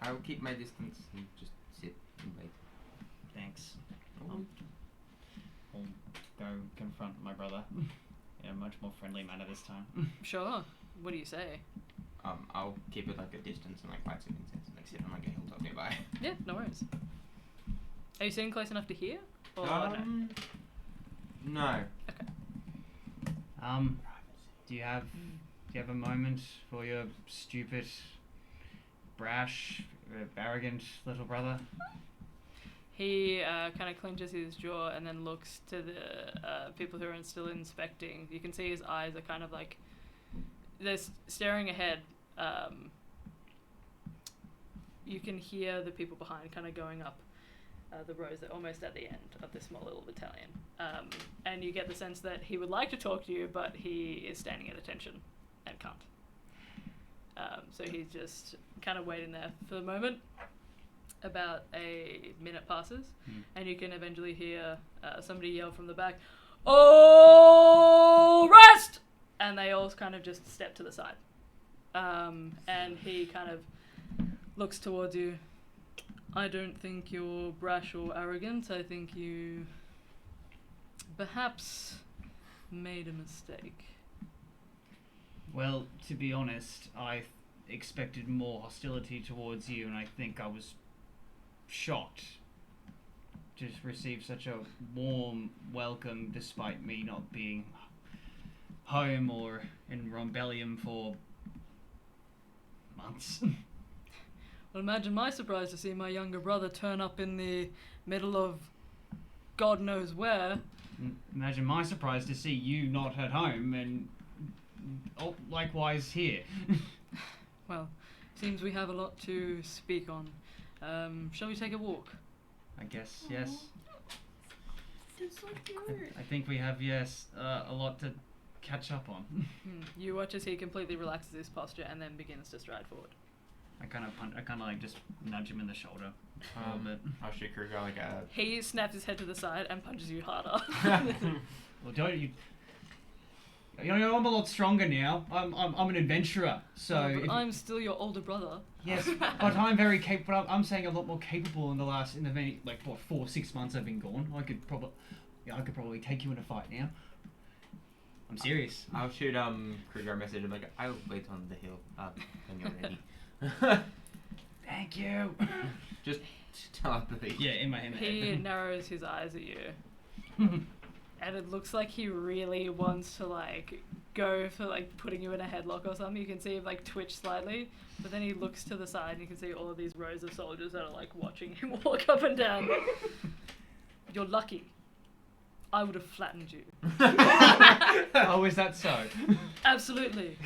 I will keep my distance and just sit and wait. Thanks. I'll go confront my brother in a much more friendly manner this time. Sure. What do you say? I'll keep it like a distance and like light some incense and like sit on like a hilltop nearby. Yeah, no worries. Are you sitting close enough to hear? Or No. Do you have a moment for your stupid, brash, arrogant little brother? He kind of clenches his jaw and then looks to the people who are still inspecting. You can see his eyes are kind of like they're staring ahead. You can hear the people behind kind of going up the rows. They're almost at the end of this small little battalion. And you get the sense that he would like to talk to you, but he is standing at attention and can't. So he's just kind of waiting there for the moment. About a minute passes, and you can eventually hear somebody yell from the back, "Oh, rest!" And they all kind of just step to the side. And he kind of looks towards you. I don't think you're brash or arrogant. I think you perhaps made a mistake. Well, to be honest, I expected more hostility towards you, and I think I was shocked to receive such a warm welcome despite me not being home or in Rombellium for months. Well, imagine my surprise to see my younger brother turn up in the middle of God knows where. Imagine my surprise to see you not at home and likewise here. Well, seems we have a lot to speak on. Shall we take a walk? I guess, yes. It's so cute. I think we have, yes, a lot to catch up on. You watch as he completely relaxes his posture and then begins to stride forward. I kind of like just nudge him in the shoulder a little bit. I'll shoot Kruger like a... He snaps his head to the side and punches you harder. Well, don't you? You know, I'm a lot stronger now. I'm an adventurer, so. But I'm still your older brother. Yes, but I'm very capable. I'm saying a lot more capable in the many 4-6 months I've been gone. I could probably take you in a fight now. I'm serious. I'll shoot Kruger a message. I'm like, I'll wait on the hill when you're ready. Thank you. Just telepathy. Yeah, in my head. He narrows his eyes at you. and it looks like he really wants to like go for like putting you in a headlock or something. You can see him like twitch slightly, but then he looks to the side and you can see all of these rows of soldiers that are like watching him walk up and down. You're lucky. I would have flattened you. Oh, is that so? Absolutely.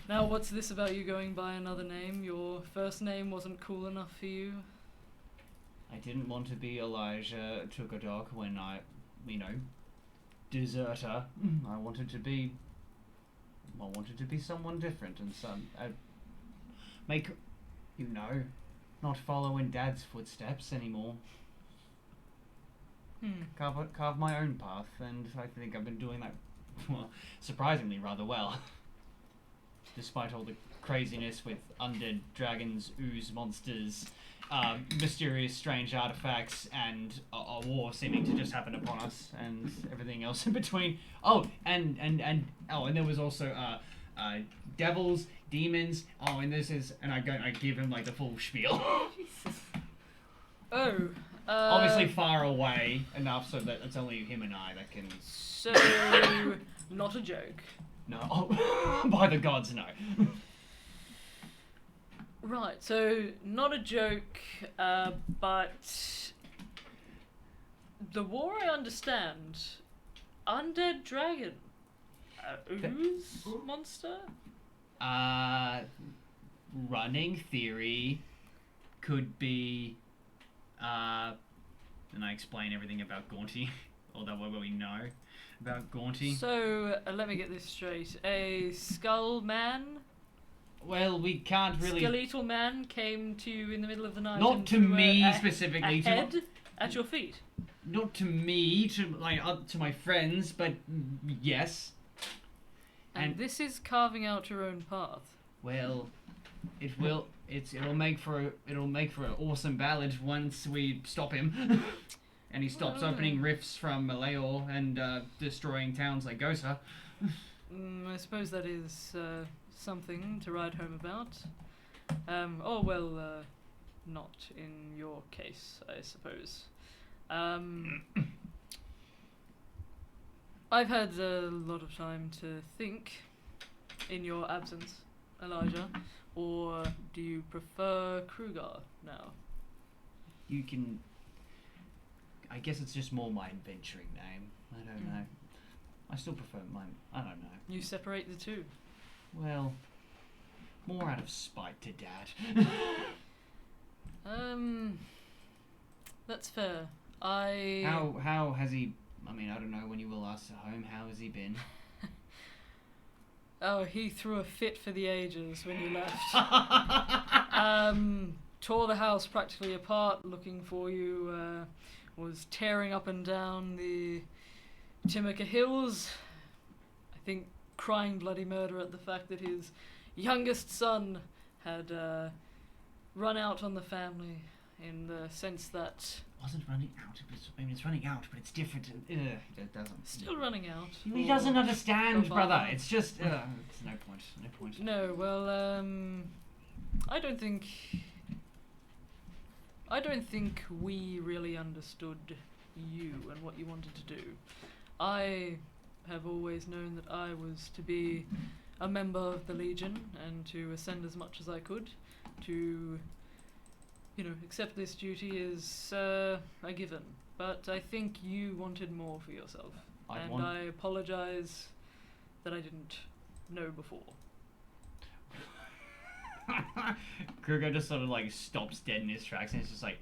Now, what's this about you going by another name? Your first name wasn't cool enough for you? I didn't want to be Elijah Tukadok when I, deserter. I wanted to be someone different and not follow in Dad's footsteps anymore. Carve my own path, and I think I've been doing that, well, surprisingly rather well. Despite all the craziness with undead dragons, ooze monsters, mysterious strange artifacts, and a war seeming to just happen upon us, and everything else in between. Oh, and there was also devils, demons. Oh, and I give him like the full spiel. Oh. Obviously far away enough so that it's only him and I that can... So, not a joke. No. Oh, by the gods, no. Right, so not a joke, but the war I understand. Undead dragon. Ooze monster? Running theory could be... and I explain everything about Gaunty, or what we know about Gaunty. So, let me get this straight. A skull man? Well, we can't really... Skeletal man came to you in the middle of the night. Not and to threw me specifically. A head at your feet. Not to me, to my friends, but yes. And this is carving out your own path. Well, it'll make for an awesome ballad once we stop him, and he stops opening rifts from Malayor and destroying towns like Gosa. I suppose that is something to write home about. Not in your case, I suppose. I've had a lot of time to think in your absence, Elijah. Or do you prefer Kruger now? You can... I guess it's just more my adventuring name. I don't know. I still prefer mine. I don't know. You separate the two? Well, more out of spite to Dad. That's fair. How has he... I mean, I don't know, when you were last at home, how has he been? Oh, he threw a fit for the ages when you left. Tore the house practically apart looking for you, was tearing up and down the Timika Hills. I think crying bloody murder at the fact that his youngest son had run out on the family, in the sense that... Wasn't running out. It's running out, but it's different. It doesn't. Still running out. He doesn't understand, brother. It's just... it's no point. No point. No, well, I don't think we really understood you and what you wanted to do. I have always known that I was to be a member of the Legion and to ascend as much as I could. To, accept this duty is a given. But I think you wanted more for yourself. I apologize that I didn't know before. Kruger just sort of like stops dead in his tracks and it's just like,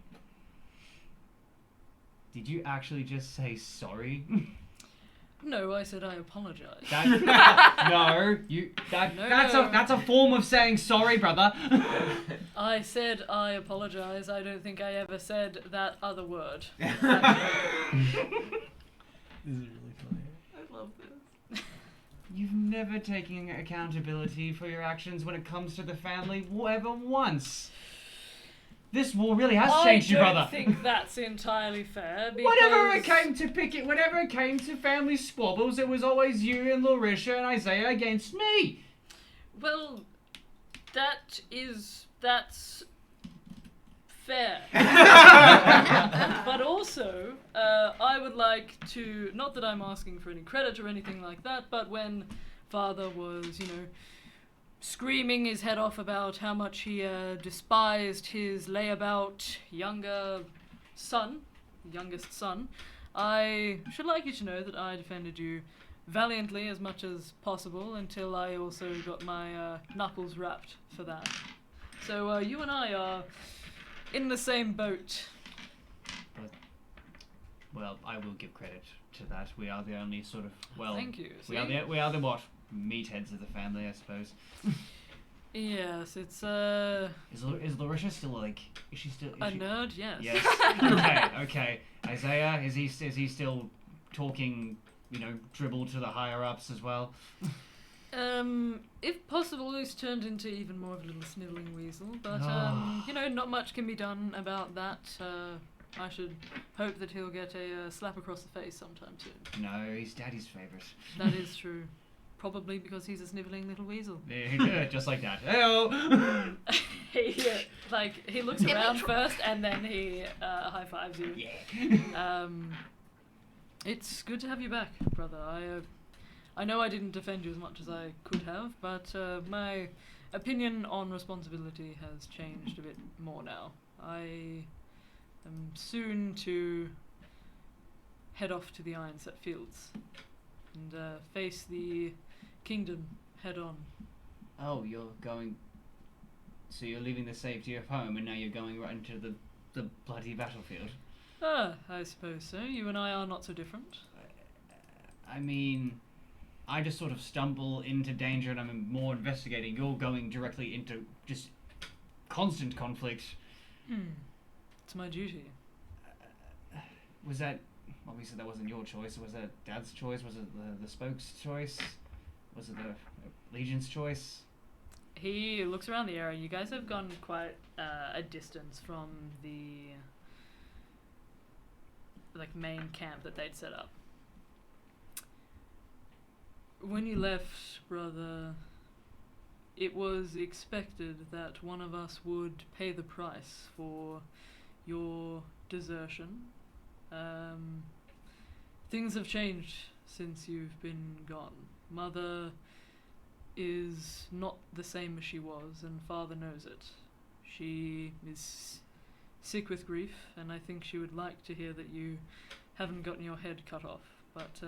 did you actually just say sorry? No, I said I apologize. That's a form of saying sorry, brother. I said I apologize. I don't think I ever said that other word. This is really funny. I love this. You've never taken accountability for your actions when it comes to the family, ever once. This war really has changed you, brother. I don't think that's entirely fair. Whenever it came to family squabbles, it was always you and Larisha and Isaiah against me. Well, that's fair. But also, I would like to, not that I'm asking for any credit or anything like that, but when Father was, screaming his head off about how much he despised his layabout youngest son, I should like you to know that I defended you valiantly as much as possible until I also got my knuckles wrapped for that. So you and I are in the same boat. Well, I will give credit to that. We are the only sort of Thank you. We are the what meatheads of the family, I suppose. Yes, it's Is Larisha still like? Is she still a nerd? Yes. Yes. Okay. Isaiah, is he still talking? Dribble to the higher ups as well. If possible, he's turned into even more of a little sniveling weasel, but not much can be done about that. I should hope that he'll get a slap across the face sometime soon. No, he's Daddy's favourite. That is true. Probably because he's a sniveling little weasel. Yeah, just like that. Hey-o! he looks around first and then he high fives you. Yeah. It's good to have you back, brother. I know I didn't defend you as much as I could have, but my opinion on responsibility has changed a bit more now. I am soon to head off to the Ironset Fields and face the kingdom head on. Oh, you're going... So you're leaving the safety of home and now you're going right into the bloody battlefield? I suppose so. You and I are not so different. I mean, I just sort of stumble into danger and I'm more investigating. You're going directly into just constant conflict. It's my duty. Was that... Obviously that wasn't your choice. Was that Dad's choice? Was it the Spoke's choice? Was it the Legion's choice? He looks around the area. You guys have gone quite a distance from the main camp that they'd set up. When you left, brother, it was expected that one of us would pay the price for your desertion. Things have changed since you've been gone. Mother is not the same as she was, and Father knows it. She is sick with grief, and I think she would like to hear that you haven't gotten your head cut off. But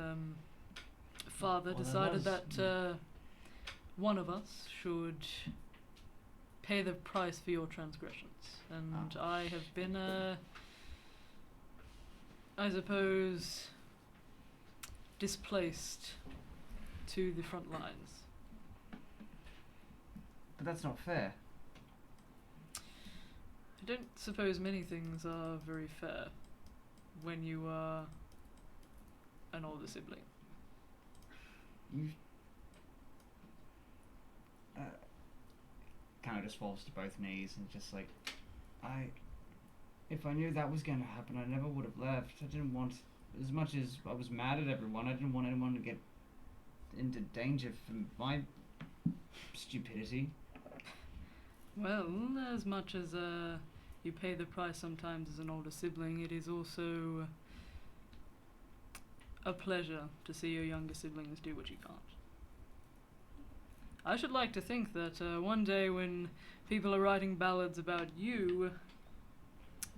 Father decided that one of us should pay the price for your transgressions, and I have been I suppose displaced to the front lines. But that's not fair. I don't suppose many things are very fair when you are an older sibling. You kind of just falls to both knees and just like, if I knew that was going to happen, I never would have left. I didn't want, as much as I was mad at everyone, I didn't want anyone to get into danger from my stupidity. Well, as much as you pay the price sometimes as an older sibling, it is also a pleasure to see your younger siblings do what you can't. I should like to think that one day when people are writing ballads about you,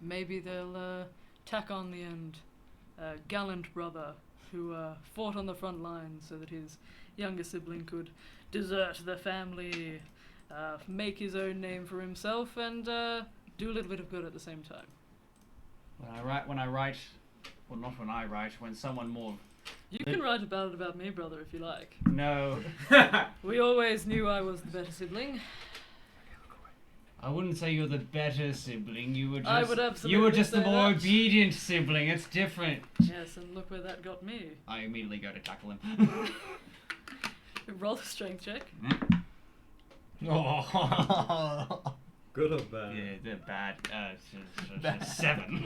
maybe they'll tack on the end gallant brother who fought on the front line so that his younger sibling could desert the family, make his own name for himself, and do a little bit of good at the same time. When someone more... You can write a ballad about me, brother, if you like. No. We always knew I was the better sibling. I wouldn't say you're the better sibling, you were just... I would absolutely You were just the say more that. obedient sibling, it's different. Yes, and look where that got me. I immediately go to tackle him. Roll a strength check. Oh. Good or bad? Yeah, they're bad. 7.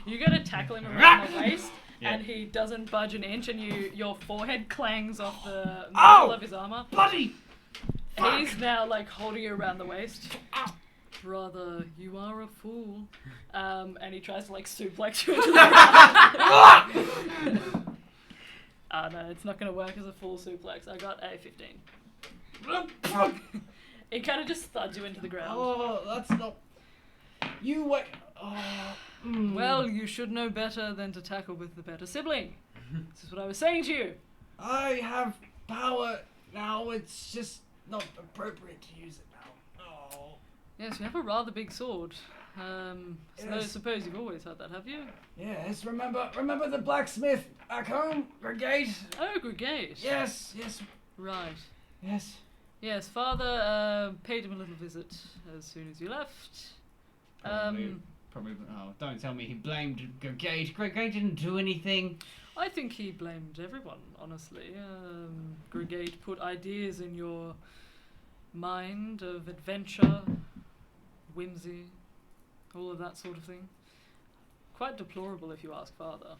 You go to tackle him around the waist, Yeah. and he doesn't budge an inch, and your forehead clangs off the Ow! metal of his armor. Bloody! He's now like holding you around the waist. Brother, you are a fool. And he tries to like suplex you into the ground. No, it's not gonna work as a full suplex. I got a 15. It kind of just thuds you into the ground. Oh, that's not. You wait. Well, you should know better than to tackle with the better sibling. This is what I was saying to you. I have power now. It's just not appropriate to use it now. Oh. Yes, you have a rather big sword. I Yes. suppose you've always had that, have you? Yes. Remember the blacksmith back home, Brigade. Oh, Brigade. Yes. Right. Yes. Yes, Father paid him a little visit as soon as you left. Probably. Oh, don't tell me he blamed Brigade. Brigade didn't do anything. I think he blamed everyone, honestly. Brigade put ideas in your mind of adventure, whimsy, all of that sort of thing. Quite deplorable if you ask Father.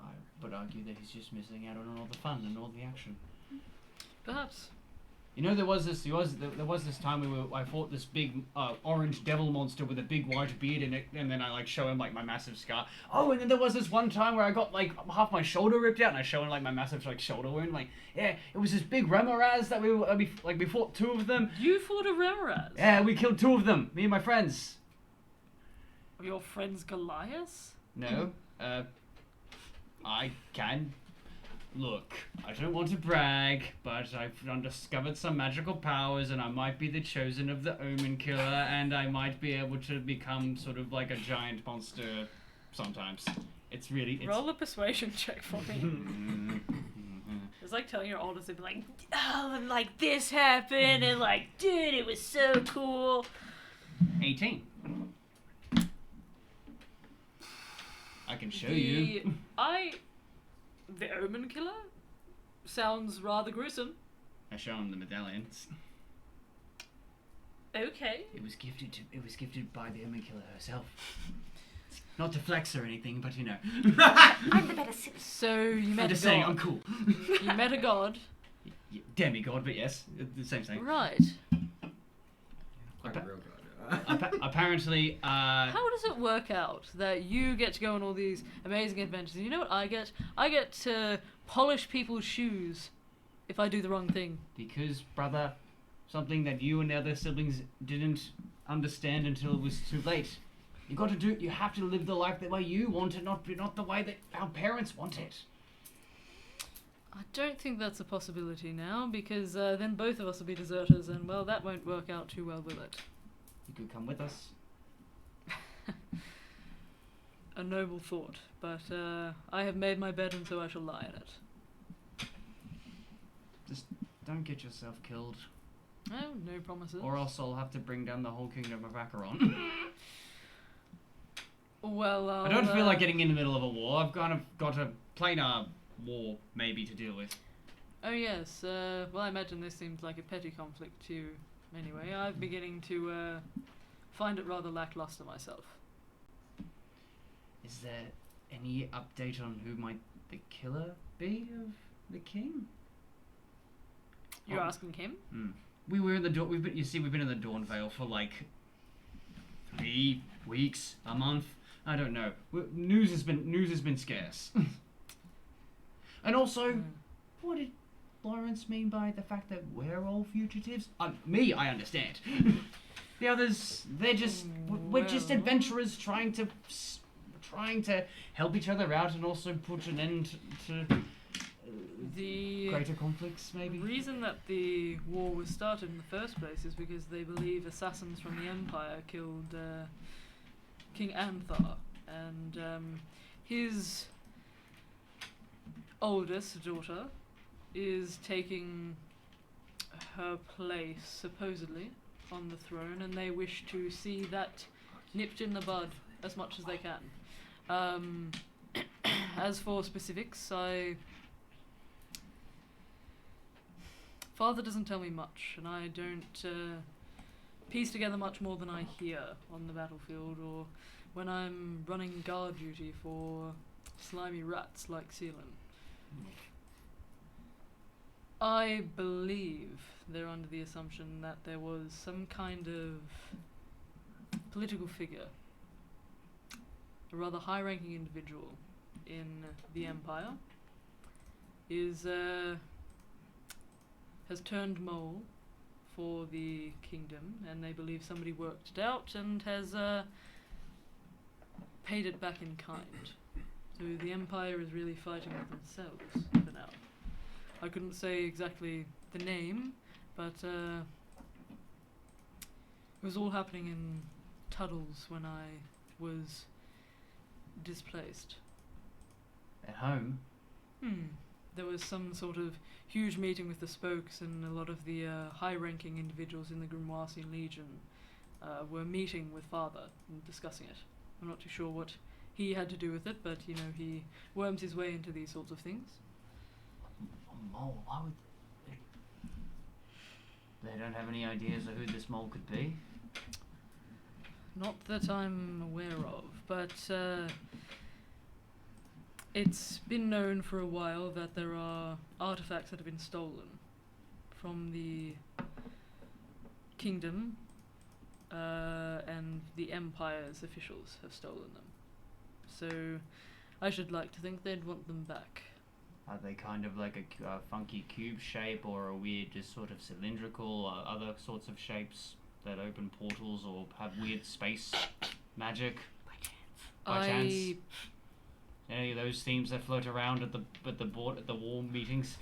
I would argue that he's just missing out on all the fun and all the action. Perhaps. You know, there was this time I fought this big orange devil monster with a big white beard in it, and then I like show him like my massive scar. Oh, and then there was this one time where I got like half my shoulder ripped out, and I show him like my massive like shoulder wound. Like, yeah, it was this big Remoraz that we fought 2 of them. You fought a Remoraz? Yeah, we killed 2 of them. Me and my friends. Your friends Goliath? No, I can. Look, I don't want to brag, but I've discovered some magical powers, and I might be the chosen of the Omen Killer, and I might be able to become sort of like a giant monster sometimes. It's Roll a persuasion check for me. It's like telling your older sibling, like, oh, and like this happened, and like, dude, it was so cool. 18. I can show you. The Omen Killer sounds rather gruesome. I show him the medallions. Okay. It was gifted by the Omen Killer herself. Not to flex or anything, but you know. I'm the better citizen. So you met I'm a just god. saying, I'm cool. You met a god. Demigod, but yes, the same thing. Right. Like a real god. Apparently, How does it work out that you get to go on all these amazing adventures? And you know what I get? I get to polish people's shoes if I do the wrong thing. Because, brother, something that you and the other siblings didn't understand until it was too late. You have to live the life the way you want it, not the way that our parents want it. I don't think that's a possibility now, because then both of us will be deserters, and well, that won't work out too well, will it? You could come with us. A noble thought, but I have made my bed, and so I shall lie in it. Just don't get yourself killed. Oh, no promises. Or else I'll have to bring down the whole kingdom of Acheron. Well, I don't feel like getting in the middle of a war. I've kind of got a planar war, maybe, to deal with. Oh yes, well I imagine this seems like a petty conflict to you anyway. I'm beginning to find it rather lackluster myself. Is there any update on who might the killer be of the king? You're asking him? We were in the we've been in the Dawn Vale for like 3 weeks, a month. I don't know. News has been scarce. And also, what did Lawrence mean by the fact that we're all fugitives? Me, I understand. The others, we're just adventurers trying to help each other out and also put an end to the greater conflicts, maybe. The reason that the war was started in the first place is because they believe assassins from the Empire killed King Anthar, and his oldest daughter is taking her place, supposedly, on the throne, and they wish to see that nipped in the bud as much as they can. As for specifics, Father doesn't tell me much, and I don't piece together much more than I hear on the battlefield or when I'm running guard duty for slimy rats like Seelan. I believe they're under the assumption that there was some kind of political figure, a rather high-ranking individual in the Empire, has turned mole for the kingdom, and they believe somebody worked it out and has paid it back in kind. So the Empire is really fighting with themselves for now. I couldn't say exactly the name, but it was all happening in Tuddles when I was displaced. At home? There was some sort of huge meeting with the spokes, and a lot of the high-ranking individuals in the Grimoisian Legion were meeting with Father and discussing it. I'm not too sure what he had to do with it, but, you know, he worms his way into these sorts of things. A mole? Why would they don't have any ideas of who this mole could be? Not that I'm aware of, but it's been known for a while that there are artifacts that have been stolen from the kingdom, and the Empire's officials have stolen them. So I should like to think they'd want them back. Are they kind of like a funky cube shape, or a weird, just sort of cylindrical, or other sorts of shapes that open portals or have weird space magic? By chance. Any of those themes that float around at the wall meetings?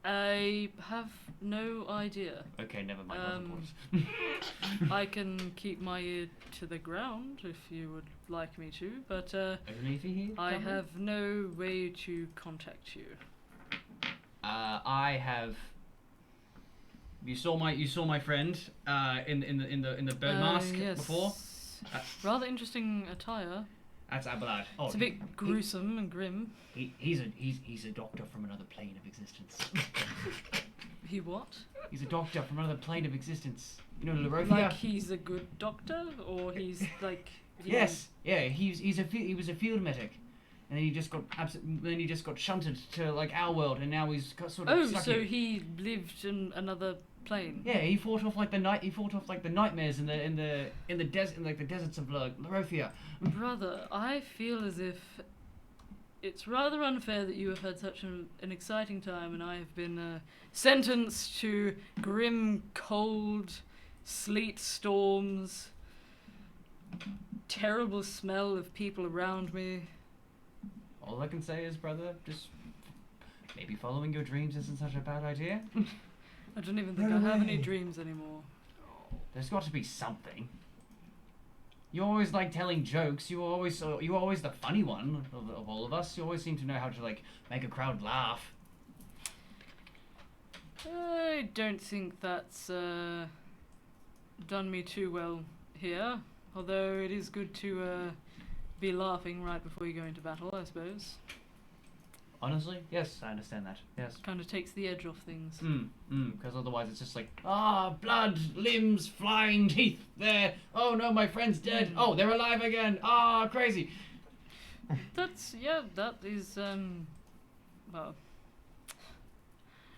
I have no idea. Okay, never mind. Wasn't important. I can keep my ear to the ground if you would like me to, but I have no way to contact you. I have. You saw my friend in the bird mask yes. before. Rather interesting attire. That's Abelard. Oh, It's a bit gruesome and grim. He's a doctor from another plane of existence. He what? He's a doctor from another plane of existence. You know, Larothia? Like he's a good doctor, or he's like. Yes, yeah. He was a field medic, and then he just got shunted to like our world, and now he's got sort of. Oh, stuck so here. he lived in another plane. Yeah, he fought off like the nightmares in the deserts of Larothia. Brother, I feel as if it's rather unfair that you have had such an exciting time, and I have been sentenced to grim, cold, sleet storms, terrible smell of people around me. All I can say is, brother, just maybe following your dreams isn't such a bad idea. I don't even think I have any dreams anymore. There's got to be something. You always like telling jokes. You're always the funny one of all of us. You always seem to know how to like make a crowd laugh. I don't think that's done me too well here. Although it is good to be laughing right before you go into battle, I suppose. Honestly, yes, I understand that. Yes. Kind of takes the edge off things. Because otherwise it's just like, blood, limbs, flying teeth, there. Oh no, my friend's dead. Oh, they're alive again. Crazy. That is, well,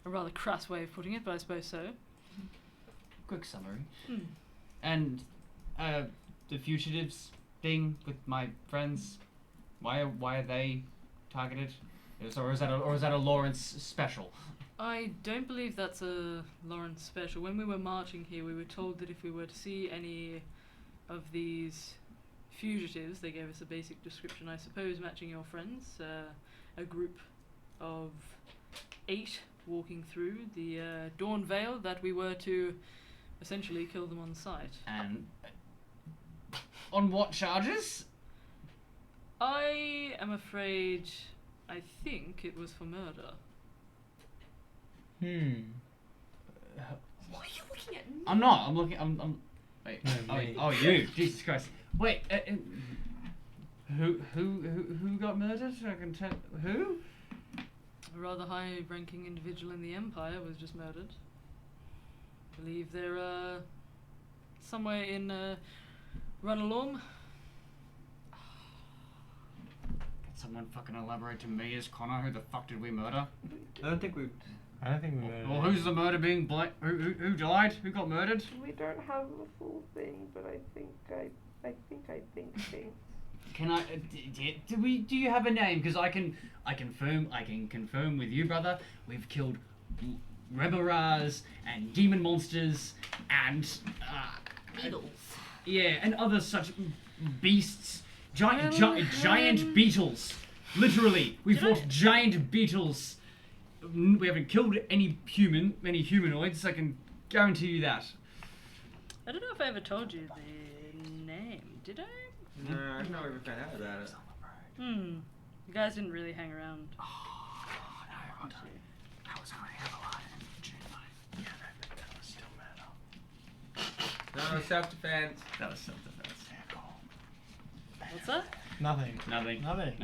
a rather crass way of putting it, but I suppose so. Quick summary. And, the fugitives thing with my friends, why are they targeted? Or is that a Lawrence special? I don't believe that's a Lawrence special. When we were marching here, we were told that if we were to see any of these fugitives, they gave us a basic description, I suppose, matching your friends, a group of 8 walking through the Dawn Vale, that we were to essentially kill them on sight. And on what charges? I am afraid... I think it was for murder. Why are you looking at me? I'm not. I'm looking. I'm. Wait. No, You. Jesus Christ. Wait. Who got murdered? I can tell. Who? A rather high-ranking individual in the Empire was just murdered. I believe they're somewhere in Runalorm. Someone fucking elaborate to me as Connor. Who the fuck did we murder? I don't think we've I don't think we murdered Well, who's the murder being who died? Who got murdered? We don't have the full thing, but I think things. Can I? Do you have a name? Because I can confirm with you, brother. We've killed Reberas and demon monsters and Beetles. yeah, and other such beasts. Giant beetles. Literally, we fought giant beetles. We haven't killed any humanoids. I can guarantee you that. I don't know if I ever told you the name. Did I? No, I don't know if we found out about it. You guys didn't really hang around. That was only Avalon and June. Yeah, that was still murder. No, self-defense. That was self-defense. What's that? Nothing. Nothing. Nothing.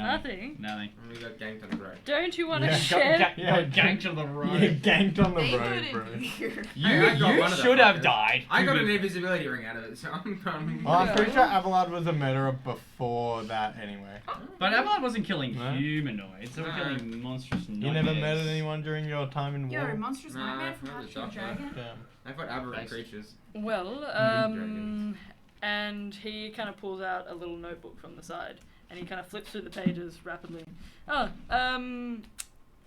And we got ganked on the road. Don't you want to Yeah, share? Got ganked on the road. Yeah, ganked on the They road, voted bro. here. I got one of should them have fuckers. died. I got an invisibility ring out of it, so I'm coming. Well, I'm pretty sure Abelard was a murderer before that anyway. But Avalon wasn't killing No? humanoids. They were killing monstrous You never murdered anyone during your time in Yo, war? Monstrous Nah, Nightmare I've from heard How to the Train a Doctor. Dragon. Damn. I fought aberrant Nice. creatures. Well, Dragons. and he kind of pulls out a little notebook from the side, and he kind of flips through the pages rapidly. Oh,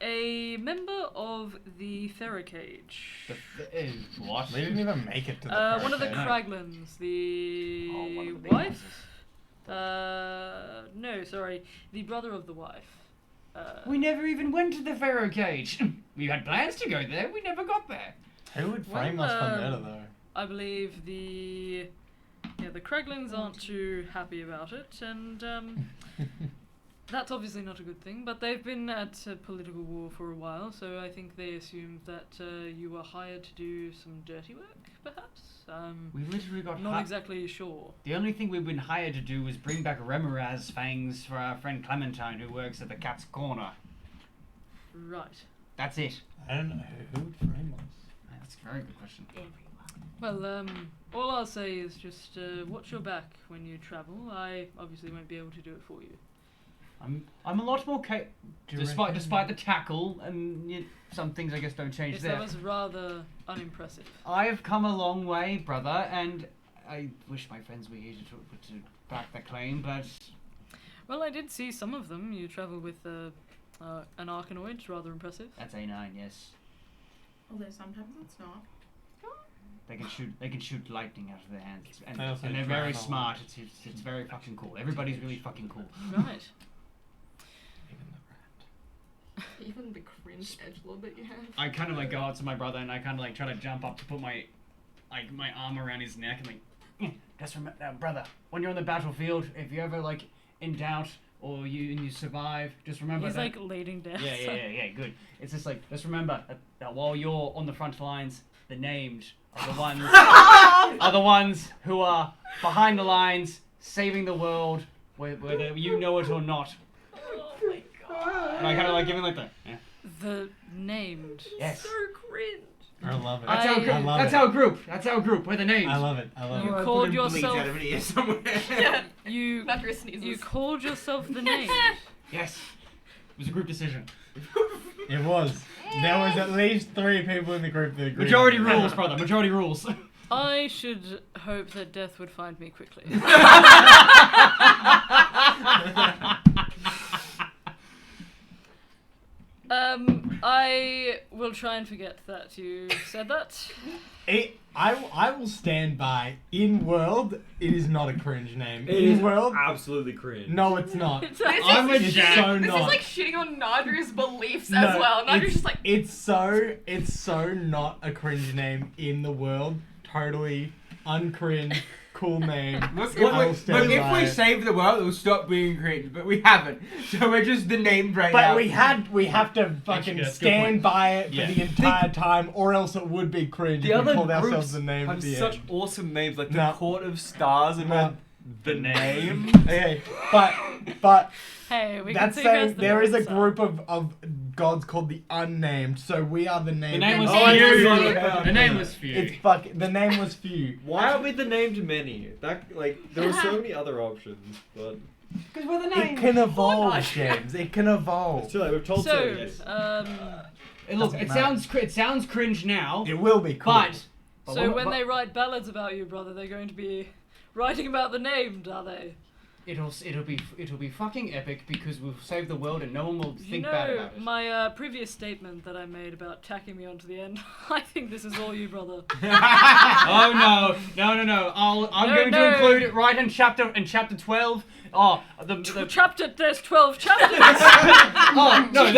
a member of the Ferrocage. What? We didn't even make it to the One of the Ferrocage. Kraglins, the Oh, one of the big wife? No, sorry, the brother of the wife. We never even went to the Pharaoh cage. We had plans to go there. We never got there. Who would frame us for murder though? I believe the Kraglins aren't too happy about it, and that's obviously not a good thing. But they've been at a political war for a while, so I think they assumed that you were hired to do some dirty work, perhaps. We literally got Not exactly sure. The only thing we've been hired to do was bring back Remoraz fangs for our friend Clementine, who works at the Cat's Corner. Right. That's it. I don't know who would frame us. That's a very good question. Well, all I'll say is just watch your back when you travel. I obviously won't be able to do it for you. I'm a lot more Do you despite reckon- the tackle and some things I guess don't change Yes, there. that was rather unimpressive. I have come a long way, brother, and I wish my friends were here to back the claim, but Well, I did see some of them. You travel with an Arkanoid, rather impressive. that's A9, yes. Although sometimes it's not. They can shoot lightning out of their hands, and, They also and they're drown very a lot. smart. It's very fucking cool. Everybody's really fucking cool. Right. Even the cringe edgelord that you have. I kind of like go out to my brother and I kind of like try to jump up to put my arm around his neck and like, just remember, brother, when you're on the battlefield, if you ever like in doubt or you survive, just remember He's that. like leading down. Yeah, good. It's just like, just remember that while you're on the front lines, the named are the ones who are behind the lines, saving the world, whether you know it or not. Oh my god. And I kind of like give him like the. Yeah. The named. Yes. So cringe. I love it. That's I- our group. I love That's it. our group. That's our group. We're the names. I love it. I love You it. called Bleeds yourself. out of an ear somewhere. You Mattress sneezes. you called yourself the named. Yes. It was a group decision. It was. There was at least 3 people in the group that agreed. Majority rules, brother. Majority rules. I should hope that death would find me quickly. I will try and forget that you said that. I will stand by. In world, it is not a cringe name. It In is world, absolutely cringe. no, it's not. This I'm a is jack. so This not. is like shitting on Nadri's beliefs No, as well. Nadri's just like, it's so not a cringe name in the world. Totally uncringe, cool name. Look, I will stand if by we it. save the world, it'll stop being cringe, but we haven't. So we're just the named right But now. we have to fucking that's a good stand point. by it Yeah. for the entire time, or else it would be cringe The if we other called ourselves groups the name at have the such end. awesome names, like No. the Court of Stars and No. the name. Okay, but Hey, we that's can see past saying the there is a names, so- group of gods called the unnamed, so we are the named. The name was The name few. was few. The name was few. It's the name was few. Why are we the named many? That there were so many other options, but Because we're the It name. can evolve, James. It can evolve. It's too late. We've told So, Tilly, yes. Look, Doesn't it matter. sounds cringe now, It will be cool. but so when they write ballads about you, brother, they're going to be writing about the name, are they? it'll be fucking epic because we'll save the world and no one will You think bad know, about it. my previous statement that I made about tacking me onto the end, I think this is all you, brother. Oh no! I'm No, going no. to include it right in chapter 12. Oh, Chapter, there's 12 chapters! Oh no,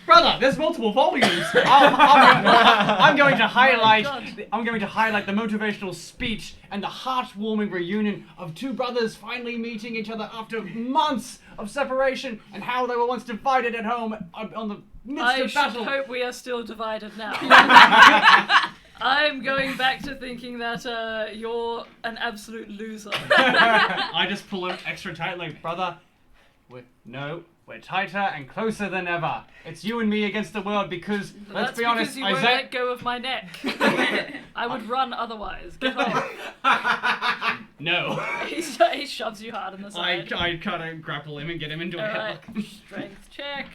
brother, there's multiple volumes. I'm going to highlight. I'm going to highlight the motivational speech and the heartwarming reunion of two brothers finally meeting each other after months of separation, and how they were once divided at home on the midst I of should battle. hope we are still divided now. I'm going back to thinking that you're an absolute loser. I just pull it extra tight, like, brother. We're tighter and closer than ever. It's you and me against the world because, let's That's be honest, because you won't let go of my neck. I would run otherwise. Get off. No. He shoves you hard in the I side. kind of grapple him and get him into a Alright, headlock. strength check.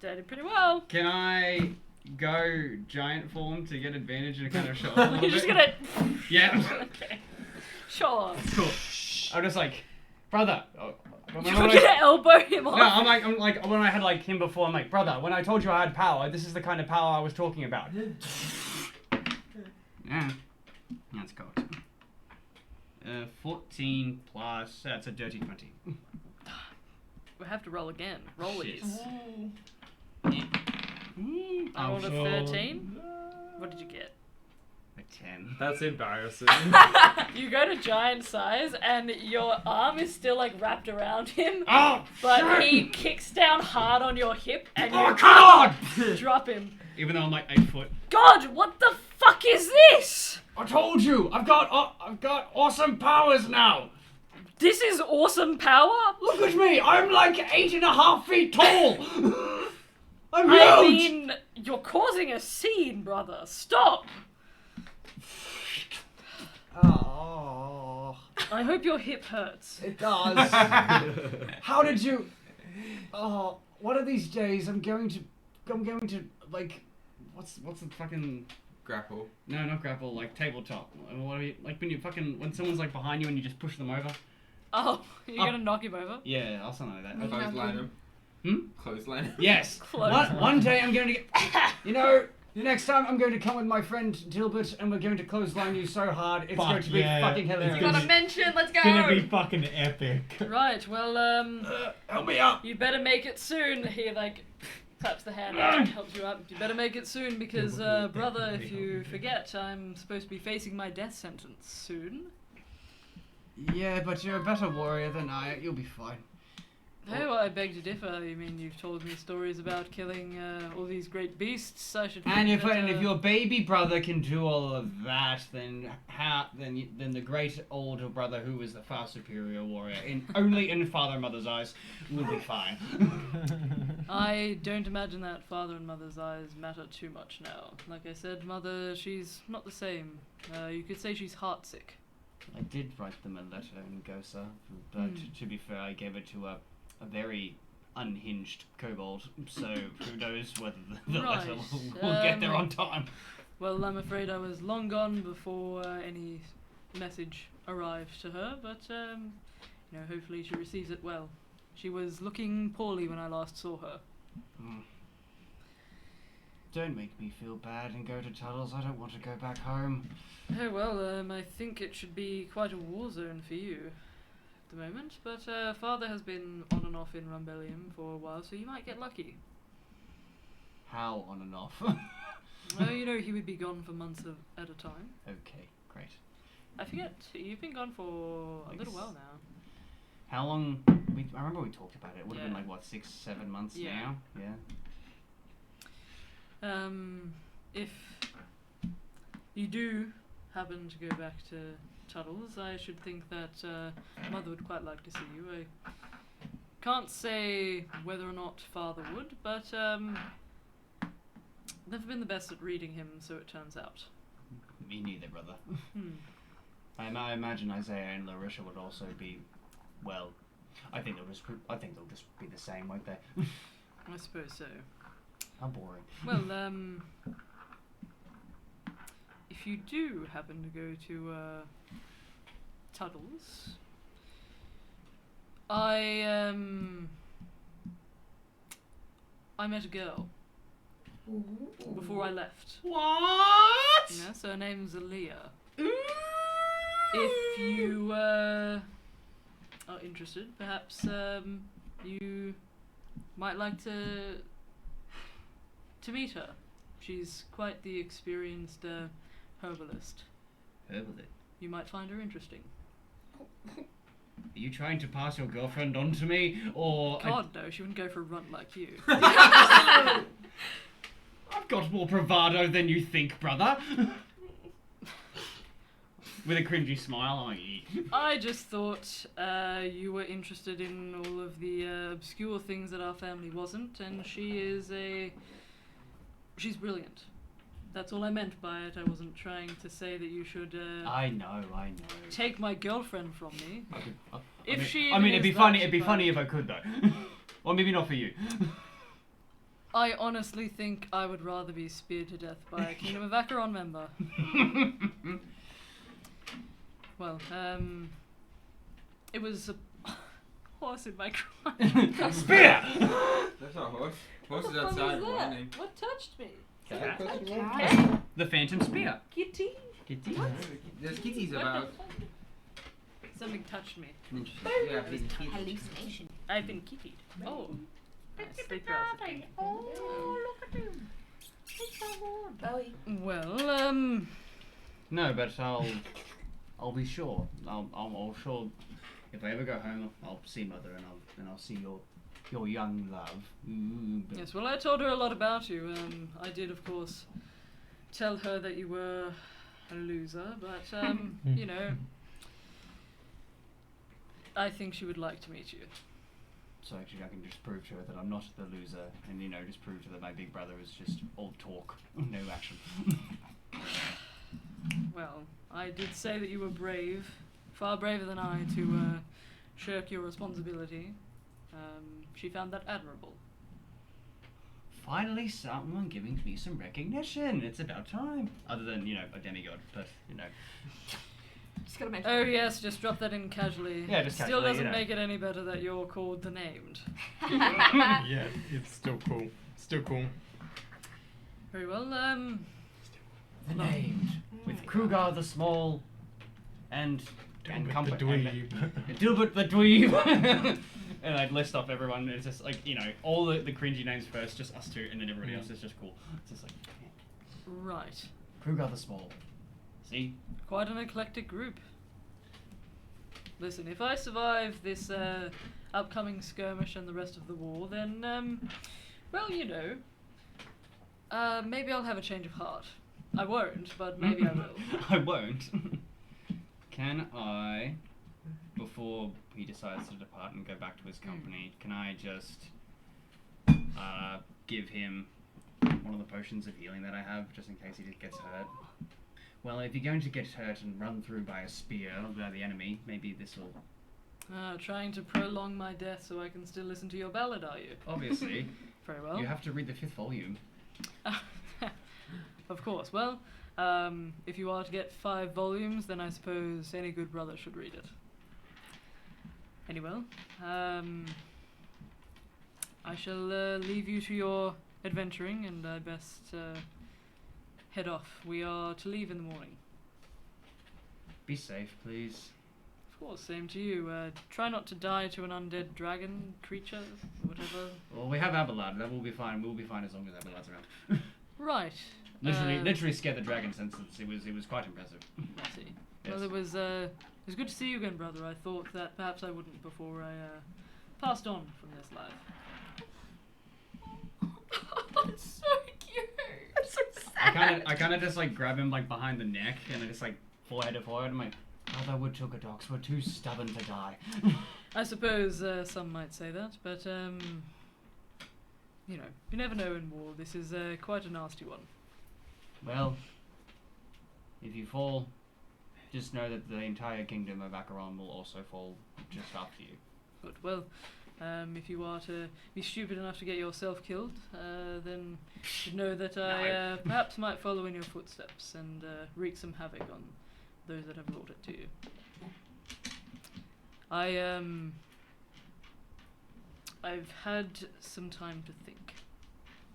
Did pretty well. Can I go giant form to get advantage and kind of show off a little You're bit? just gonna... Yeah. Okay. Sure. Cool. I'm just like, brother. You're gonna elbow him off. No, I'm like when I had like him before. I'm like, brother. When I told you I had power, this is the kind of power I was talking about. Yeah, that's cool. 14 plus. That's a dirty 20. We have to roll again. Rollies. I Oh, rolled a 13. What did you get? A 10. That's embarrassing. You go to giant size and your arm is still like wrapped around him. Oh, but shit. he kicks down hard on your hip and Oh, you come on! drop him. Even though I'm like 8 foot. God, what the fuck is this? I told you, I've got awesome powers now. This is awesome power? Look at me, I'm like 8.5 feet tall. I'm I huge. mean, you're causing a scene, brother. Stop. Oh, I hope your hip hurts. it does. How did you? Oh, one of these days I'm going to like, what's the fucking? Grapple. No, not grapple. Like tabletop. What are you, like when someone's like behind you and you just push them over? Oh, you're gonna knock him over? Yeah, or something like that. Clothesline him. Clothesline him. Yes. One day I'm going to get. Next time I'm going to come with my friend Dilbert and we're going to clothesline you so hard it's going to be fucking hilarious. Got a mention, let's go! It's gonna be fucking epic. Right, well, help me up. You better make it soon. He, like, claps the hand out and helps you up. You better make it soon because, brother, if you forget, I'm supposed to be facing my death sentence soon. Yeah, but you're a better warrior than I. You'll be fine. Oh, I beg to differ. You mean you've told me stories about killing all these great beasts? I should. And think if your baby brother can do all of that, then then the great older brother, who is the far superior warrior, only in father and mother's eyes, will be fine. I don't imagine that father and mother's eyes matter too much now. Like I said, mother, she's not the same. You could say she's heartsick. I did write them a letter in Gosa, but to be fair, I gave it to a very unhinged kobold, so who knows whether the letter will get there on time. Well, I'm afraid I was long gone before any message arrived to her, but, hopefully she receives it well. She was looking poorly when I last saw her. Don't make me feel bad and go to Tuttle's. I don't want to go back home. Oh, well, I think it should be quite a war zone for you at the moment, but father has been on and off in Rumbellium for a while, so you might get lucky. How on and off? Well, he would be gone for months at a time. Okay, great. I forget, you've been gone for a little while now. How long? I remember we talked about it. It would have been like, what, 6-7 months now? Yeah. If you do happen to go back to Tuttle's, I should think that Mother would quite like to see you. I can't say whether or not Father would, but never been the best at reading him, so it turns out. Me neither, brother. I imagine Isaiah and Larisha would also be well, I think they'll just be the same, won't they? I suppose so. How boring. Well, if you do happen to go to Tuddles, I met a girl before I left. What? Yes, her name's Aaliyah. If you are interested, perhaps you might like to meet her. She's quite the experienced herbalist. Herbalist? You might find her interesting. Are you trying to pass your girlfriend on to me, or... God, no, she wouldn't go for a run like you. I've got more bravado than you think, brother. With a cringy smile, I'm like, "Eek." I just thought you were interested in all of the obscure things that our family wasn't, and she's brilliant. That's all I meant by it. I wasn't trying to say that you should I know. take my girlfriend from me. I mean, it'd be funny if I could, though. Or maybe not for you. I honestly think I would rather be speared to death by a Kingdom of Acheron member. Well, it was a horse in my crime. Spear! That's not a horse. Horse is outside running. What touched me? Cat. The Phantom Spear. Kitty. Kitty. There's kitties What about. the fuck? Something touched me. Interesting. Yeah, I've been kitties. Hallucination. I've been kittied. Oh. Nicely processed. Oh, look at him. He's so good. Bowie. Well, No, but I'll be sure. I'll sure. If I ever go home, I'll see Mother and I'll see your young love. But yes, well, I told her a lot about you. I did, of course, tell her that you were a loser, but, you know, I think she would like to meet you. So actually, I can just prove to her that I'm not the loser, and just prove to her that my big brother is just all talk, no action. Well, I did say that you were brave, far braver than I, to shirk your responsibility. She found that admirable. Finally, someone giving me some recognition. It's about time. Other than, a demigod, but, Just gotta mention. Oh yes, just drop that in casually. Yeah, just Still casually, doesn't make it any better that you're called the Named. Yeah, it's still cool. Still cool. Very well, The Named. With Krugar the Small and Dilbert the Dweeb. Dilbert the Dweeb. And I'd list off everyone. It's just like, all the cringy names first, just us two, and then everybody else is just cool. It's just like, right. Krugar the Small. See? Quite an eclectic group. Listen, if I survive this upcoming skirmish and the rest of the war, then, well, maybe I'll have a change of heart. I won't, but maybe I will. I won't. Can I, before he decides to depart and go back to his company, can I just give him one of the potions of healing that I have, just in case he gets hurt? Well, if you're going to get hurt and run through by a spear by the enemy, maybe this will... Trying to prolong my death so I can still listen to your ballad, are you? Obviously. Very well. You have to read the 5th volume. Of course. Well, if you are to get 5 volumes, then I suppose any good brother should read it. Anyway, I shall leave you to your adventuring, and I best head off. We are to leave in the morning. Be safe, please. Of course, same to you. Try not to die to an undead dragon creature, whatever. Well, we have Abelard. That will be fine. We'll be fine as long as Abelard's around. Right. Literally scared the dragon sentence. It was quite impressive. I see. Yes. Well, it was good to see you again, brother. I thought that perhaps I wouldn't before I passed on from this life. That's so cute. That's so sad. I kind of just like grab him like behind the neck and I just like forehead to forehead. I'm like, other woodchucker dogs were too stubborn to die. I suppose some might say that, but you never know in war. This is quite a nasty one. Well, if you fall, just know that the entire kingdom of Acheron will also fall just after you. Good. Well, if you are to be stupid enough to get yourself killed, then you should know that I perhaps might follow in your footsteps and wreak some havoc on those that have brought it to you. I've had some time to think,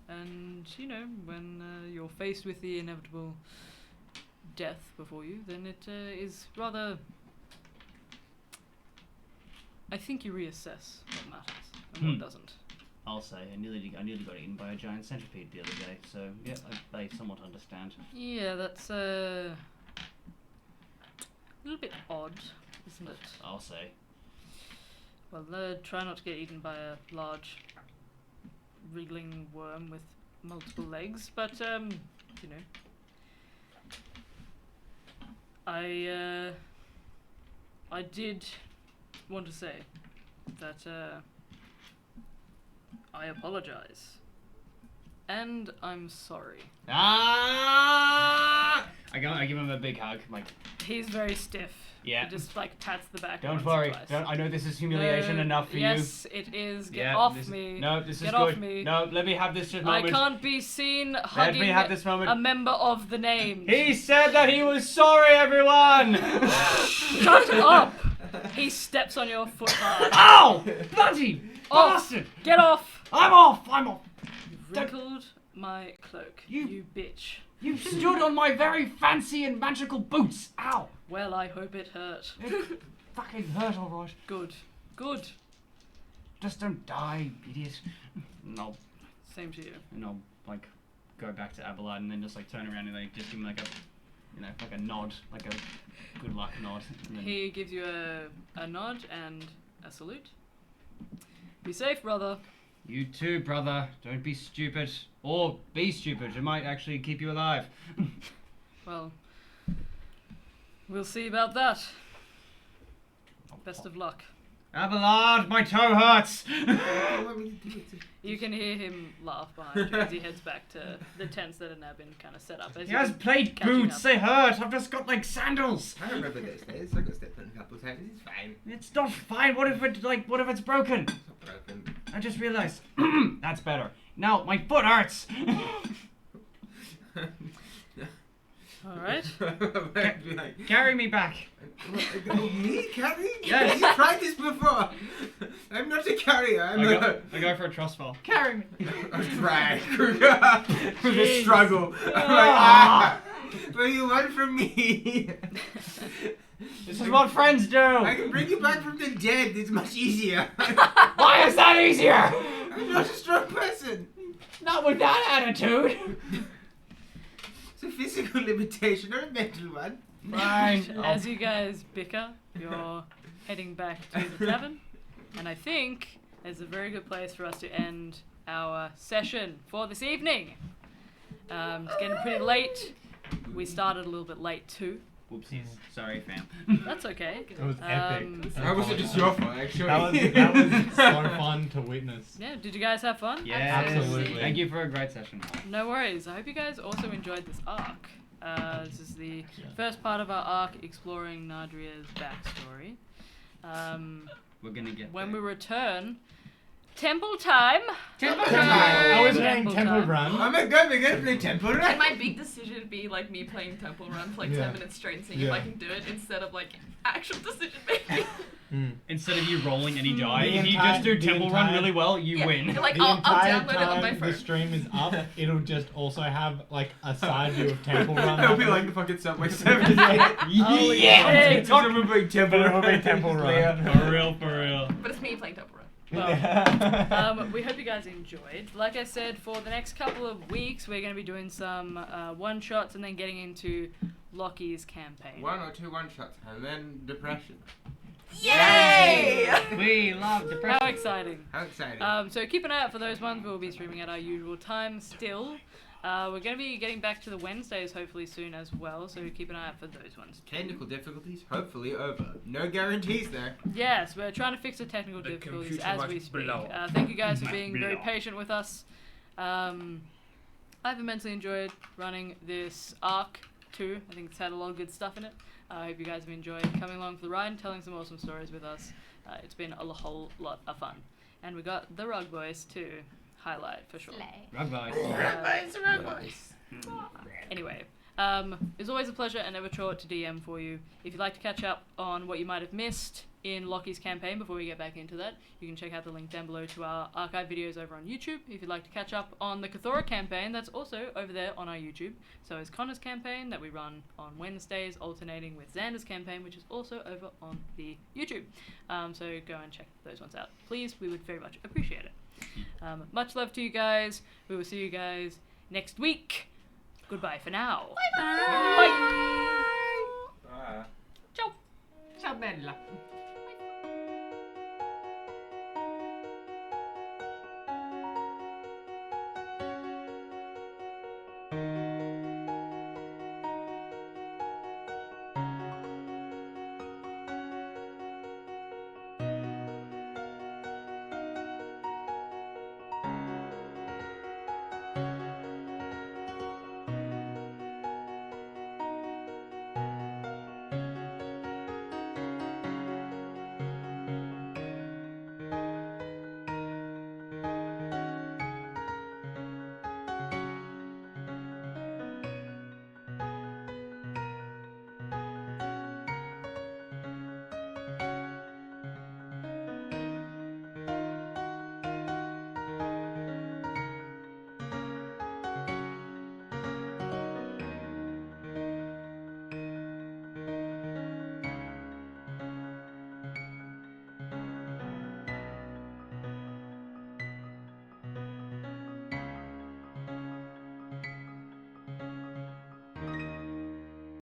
and you know, when you're faced with the inevitable death before you, then it is rather. I think you reassess what matters and what doesn't. I'll say I nearly got eaten by a giant centipede the other day, so yeah, I somewhat understand. Yeah, that's a little bit odd, isn't it? I'll say. Well, try not to get eaten by a large, wriggling worm with multiple legs, but you know, I did want to say that I apologize, and I'm sorry. Ah! I give him a big hug. Like, He's very stiff. Yeah. He just like pats the back. don't once worry. or twice. I know this is humiliation enough for Yes, it is. you. Get off this me. No, this is Get good. off me. No, let me have this just I moment. can't be seen Let hugging me have this moment. a member of the name. He said that he was sorry, everyone! Shut up! He steps on your foot hard. Ow! Bloody Off! bastard! Get off! I'm off! You wrinkled my cloak. You bitch. You stood on my very fancy and magical boots! Ow! Well, I hope it hurt. It fucking hurt, alright. Good. Good. Just don't die, idiot. No. Same to you. And I'll, like, go back to Abelard and then just, like, turn around and, like, just give him, like, a, you know, like a nod. Like a good luck nod. And then He gives you a nod and a salute. Be safe, brother. you too, brother. Don't be stupid. Or be stupid. It might actually keep you alive. Well, we'll see about that. Best of luck. Abelard, my toe hurts! You can hear him laugh behind you as he heads back to the tents that have now been kind of set up. As He you has can plate catching boots, up. they hurt! I've just got, like, sandals! I remember those days. I got stepped on a couple of times. It's fine. It's not fine, what if it's broken? It's not broken. I just realized. That's better. Now, my foot hurts! Alright. Carry me back. Me, carry? Yes. You tried this before. I'm not a carrier. I go for a trust fall. Carry me. A drag. With a struggle. I'm like, Ah. what do you want from me? This is what friends do! I can bring you back from the dead. It's much easier. Why is that easier? I'm not a strong person. Not with that attitude! It's a physical limitation, not a mental one. Fine. As you guys bicker, you're heading back to the tavern. And I think it's a very good place for us to end our session for this evening. It's getting pretty late. We started a little bit late too. Whoopsies. Sorry, fam. That's okay. It was epic. How was it just your fault, actually? That was so fun to witness. Yeah, did you guys have fun? Yes. Absolutely. Thank you for a great session. No worries. I hope you guys also enjoyed this arc. This is the first part of our arc exploring Nadria's backstory. We're gonna get When there. we return, temple time! Temple I was playing Temple Temple time. Run. Oh my god, we're gonna play Temple Can Run. my big decision be like me playing Temple Run for like Yeah. 10 minutes straight and seeing if Yeah. I can do it instead of like actual decision making? Instead of you rolling any die, The if you entire- just do the Temple Run entire- really well, you Yeah, win. Like The I'll entire download it on my time the phone. stream is up, it'll just also have like a side view of Temple Run. It'll be like the fucking Subway Surfers. Oh, yeah! It's someone playing Temple But it will Run. be Temple Run. Yeah. For real, for real. But it's me playing Temple Run. We hope you guys enjoyed. Like I said, for the next couple of weeks, we're going to be doing some one-shots and then getting into Lockie's campaign. One or two one-shots, and then depression. Yay! We love How depression. exciting. How exciting. So keep an eye out for those ones. We'll be streaming at our usual time still. We're going to be getting back to the Wednesdays hopefully soon as well, so keep an eye out for those ones too. Technical difficulties hopefully over. No guarantees there. Yes, we're trying to fix the technical The difficulties computer as must we speak. blow. Thank you guys for Must being very blow. patient with us. I've immensely enjoyed running this arc too. I think it's had a lot of good stuff in it. I hope you guys have enjoyed coming along for the ride and telling some awesome stories with us. It's been a whole lot of fun. And we got the Rug Boys to highlight for sure. Rug boys. Anyway, it's always a pleasure and never chore to DM for you. If you'd like to catch up on what you might have missed in Lockie's campaign before we get back into that, you can check out the link down below to our archive videos over on YouTube. If you'd like to catch up on the Cathora campaign, that's also over there on our YouTube. So is Connor's campaign that we run on Wednesdays, alternating with Xander's campaign, which is also over on the YouTube. So go and check those ones out. Please, we would very much appreciate it. Much love to you guys. We will see you guys next week. Goodbye for now. Bye. Ciao. Ciao bella.